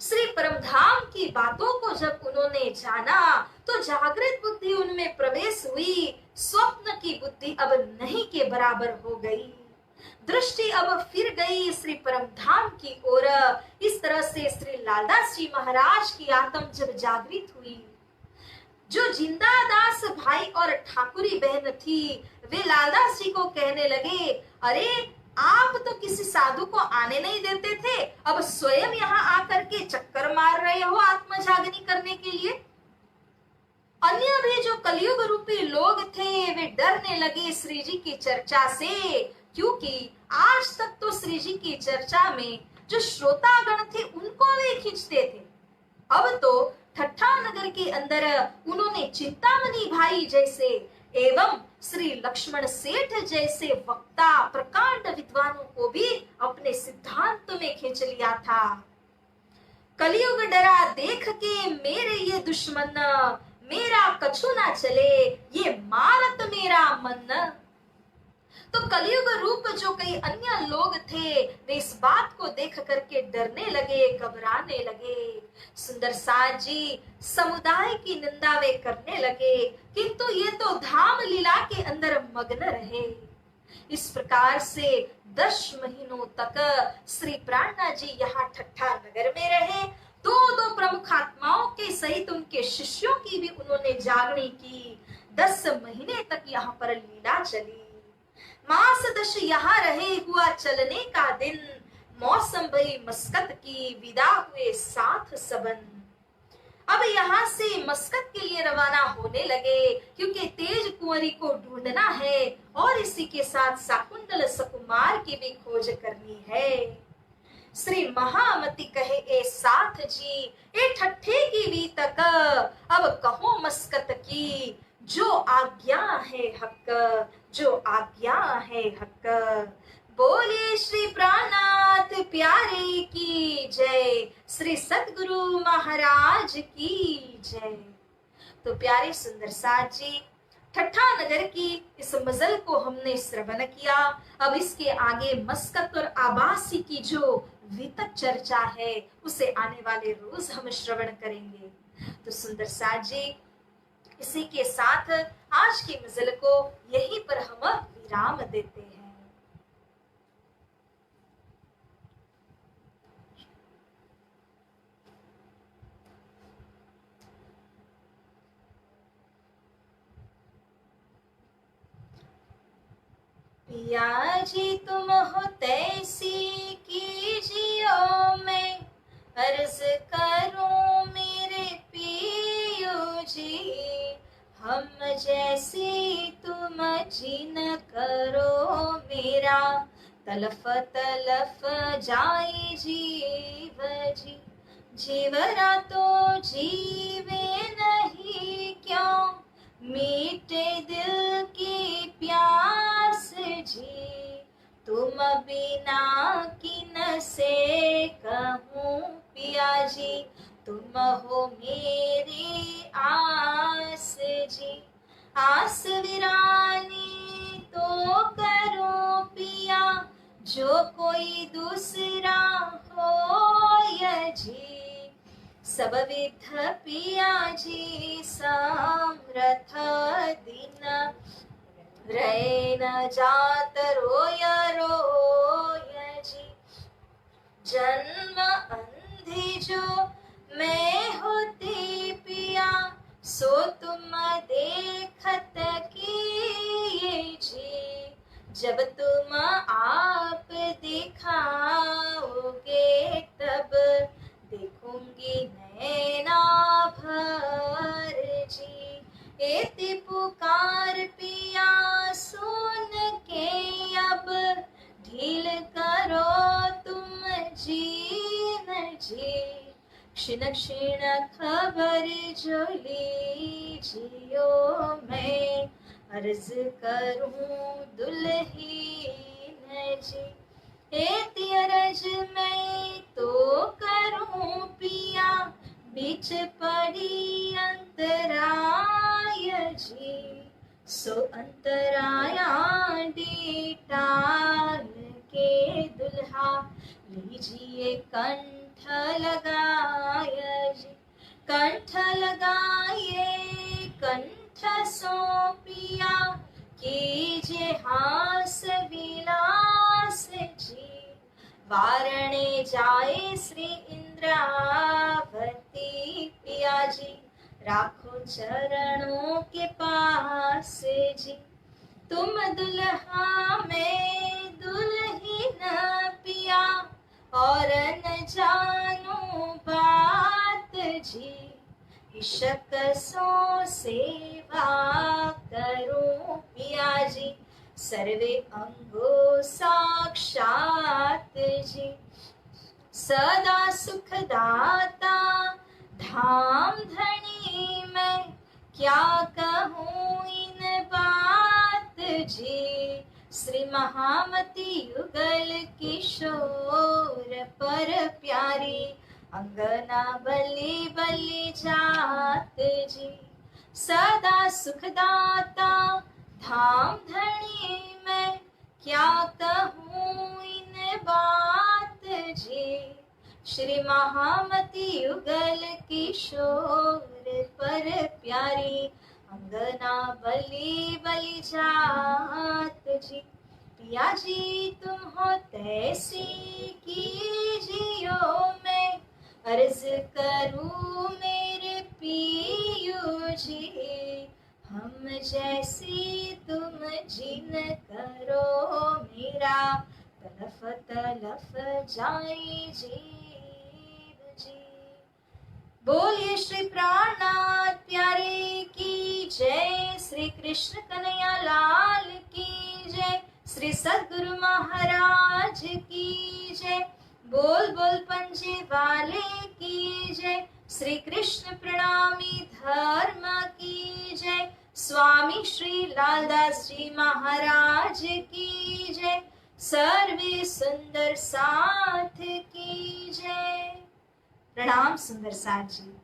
श्री परमधाम की बातों को जब उन्होंने जाना तो जागृत बुद्धि उनमें प्रवेश हुई, स्वप्न की बुद्धि अब नहीं के बराबर हो गई, दृष्टि अब फिर गई श्री परमधाम की ओर। इस तरह से श्री लालदास जी महाराज की आत्म जब जागृत हुई, जो जिंदादास भाई और ठाकुरी बहन थी वे लालदास जी को कहने लगे, अरे आप तो किसी साधु को आने नहीं देते थे, अब स्वयं यहाँ आकर के चक्कर मार रहे हो आत्मजागनी करने के लिए। अन्य भी जो कलयुग रूपी लोग थे वे डरने लगे श्री जी की चर्चा से, क्योंकि आज तक तो श्री जी की चर्चा में जो श्रोतागण थे उनको वे खींचते थे, अब तो ठट्ठा नगर के अंदर उन्होंने चिंतामणि भाई जैसे एवं श्री लक्ष्मण सेठ जैसे वक्ता प्रकांड विद्वानों को भी अपने सिद्धांत में खींच लिया था। कलयुग डरा देख के मेरे ये दुश्मन, मेरा कछु ना चले ये मारत मेरा मन। तो कलयुग रूप जो कई अन्य लोग थे वे इस बात को देख करके डरने लगे, घबराने लगे। सुंदर साथ जी समुदाय की निंदा वे करने लगे, किंतु ये तो धाम लीला के अंदर मग्न रहे। इस प्रकार से 10 महीनों तक श्री प्राणनाथ जी यहाँ ठट्ठा नगर में रहे। दो प्रमुख आत्माओं के सहित उनके शिष्यों की भी उन्होंने जागरण की। 10 महीने तक यहाँ पर लीला चली। मास 10 यहाँ रहे, हुआ चलने का दिन, मौसम भई मस्कत की, विदा हुए साथ सबन। अब यहाँ से मस्कत के लिए रवाना होने लगे, क्योंकि तेज कुंवरी को ढूंढना है और इसी के साथ शाकुंतल सकुमार की भी खोज करनी है। श्री महामती कहे ए साथ जी, ए ठट्ठे की वीतक, अब कहो मस्कत की, जो आज्ञा है हक, जो आज्ञा है हक। बोलिए श्री प्राणनाथ प्यारे की जय, श्री सतगुरु महाराज की जय। तो प्यारे सुंदर साथ जी, ठट्ठा नगर की इस मजल को हमने श्रवण किया। अब इसके आगे मस्कत और आबासी की जो वितक चर्चा है उसे आने वाले रोज हम श्रवण करेंगे। तो सुंदर साथ जी, इसी के साथ आज की मजल को यहीं पर हम विराम देते हैं। पिया जी तुम हो तैसी कीजियो, मैं अर्ज करूं मेरे पियो जी, हम जैसी तुम जी न करो मेरा, तलफ तलफ जाए जीव जी, जीवरा तो जीवे नहीं क्यों, मीठे दिल की प्यास जी, तुम बिना किन से कहूँ पिया जी, तुम हो मेरी आस जी, आस वीरानी तो करो पिया, जो कोई दूसरा हो या जी, सब विध पिया जी समरथ दिन, रहे न जात रोय रोय जी, जन्म अंधी जो मैं होती पिया, सो तुम देखत किए जी, जब तुम आप दिखाओगे तब देखूंगी नैना भर जी, एति पुकार पिया सुन के अब, ढील करो तुम जीन जी, क्षण क्षण खबर जो लीजियो, मैं अर्ज करूं दुल्हीन जी, एति अरज मैं तो करूं पिया, बीच पड़ी अंतराय जी, सो अंतराया टाल के दुल्हा, लीजिए कंठ लगाय जी, कंठ लगाए कंठ सो पिया, कीजिए हास विलास जी, वारणे जाए श्री इंद्रावती पिया जी, राखो चरणों के पास जी, तुम दुल्हा में दुल्हीन पिया, और न जानो बात जी, इशक सो सेवा करो पिया जी, सर्वे अंगो साक्षात जी, सदा सुखदाता धाम धनी, मैं क्या कहूँ इन बात जी, श्री महामती युगल किशोर पर प्यारी, अंगना बलि बलि जात जी, सदा सुखदाता धाम धनी, मैं क्या कहूँ इन बात जी, श्री महामती युगल किशोर पर प्यारी, अंगना बलि बलि जात जी, पिया जी तुम हो तैसी कीजियो, मैं अर्ज करूं मेरे पियो जी, हम जैसी तुम जिन करो मेरा, तलफ तलफ जाए जीव जी। बोलिए श्री प्राणनाथ प्यारे की जय, श्री कृष्ण कन्हैया लाल की जय, श्री सद्गुरु महाराज की जय। बोल बोल पंजे वाले की जय, श्री कृष्ण प्रणामी धर्म की जय, स्वामी श्री लालदास जी महाराज की जय, सर्वे सुंदर साथ की जय। प्रणाम सुंदर साथ जी।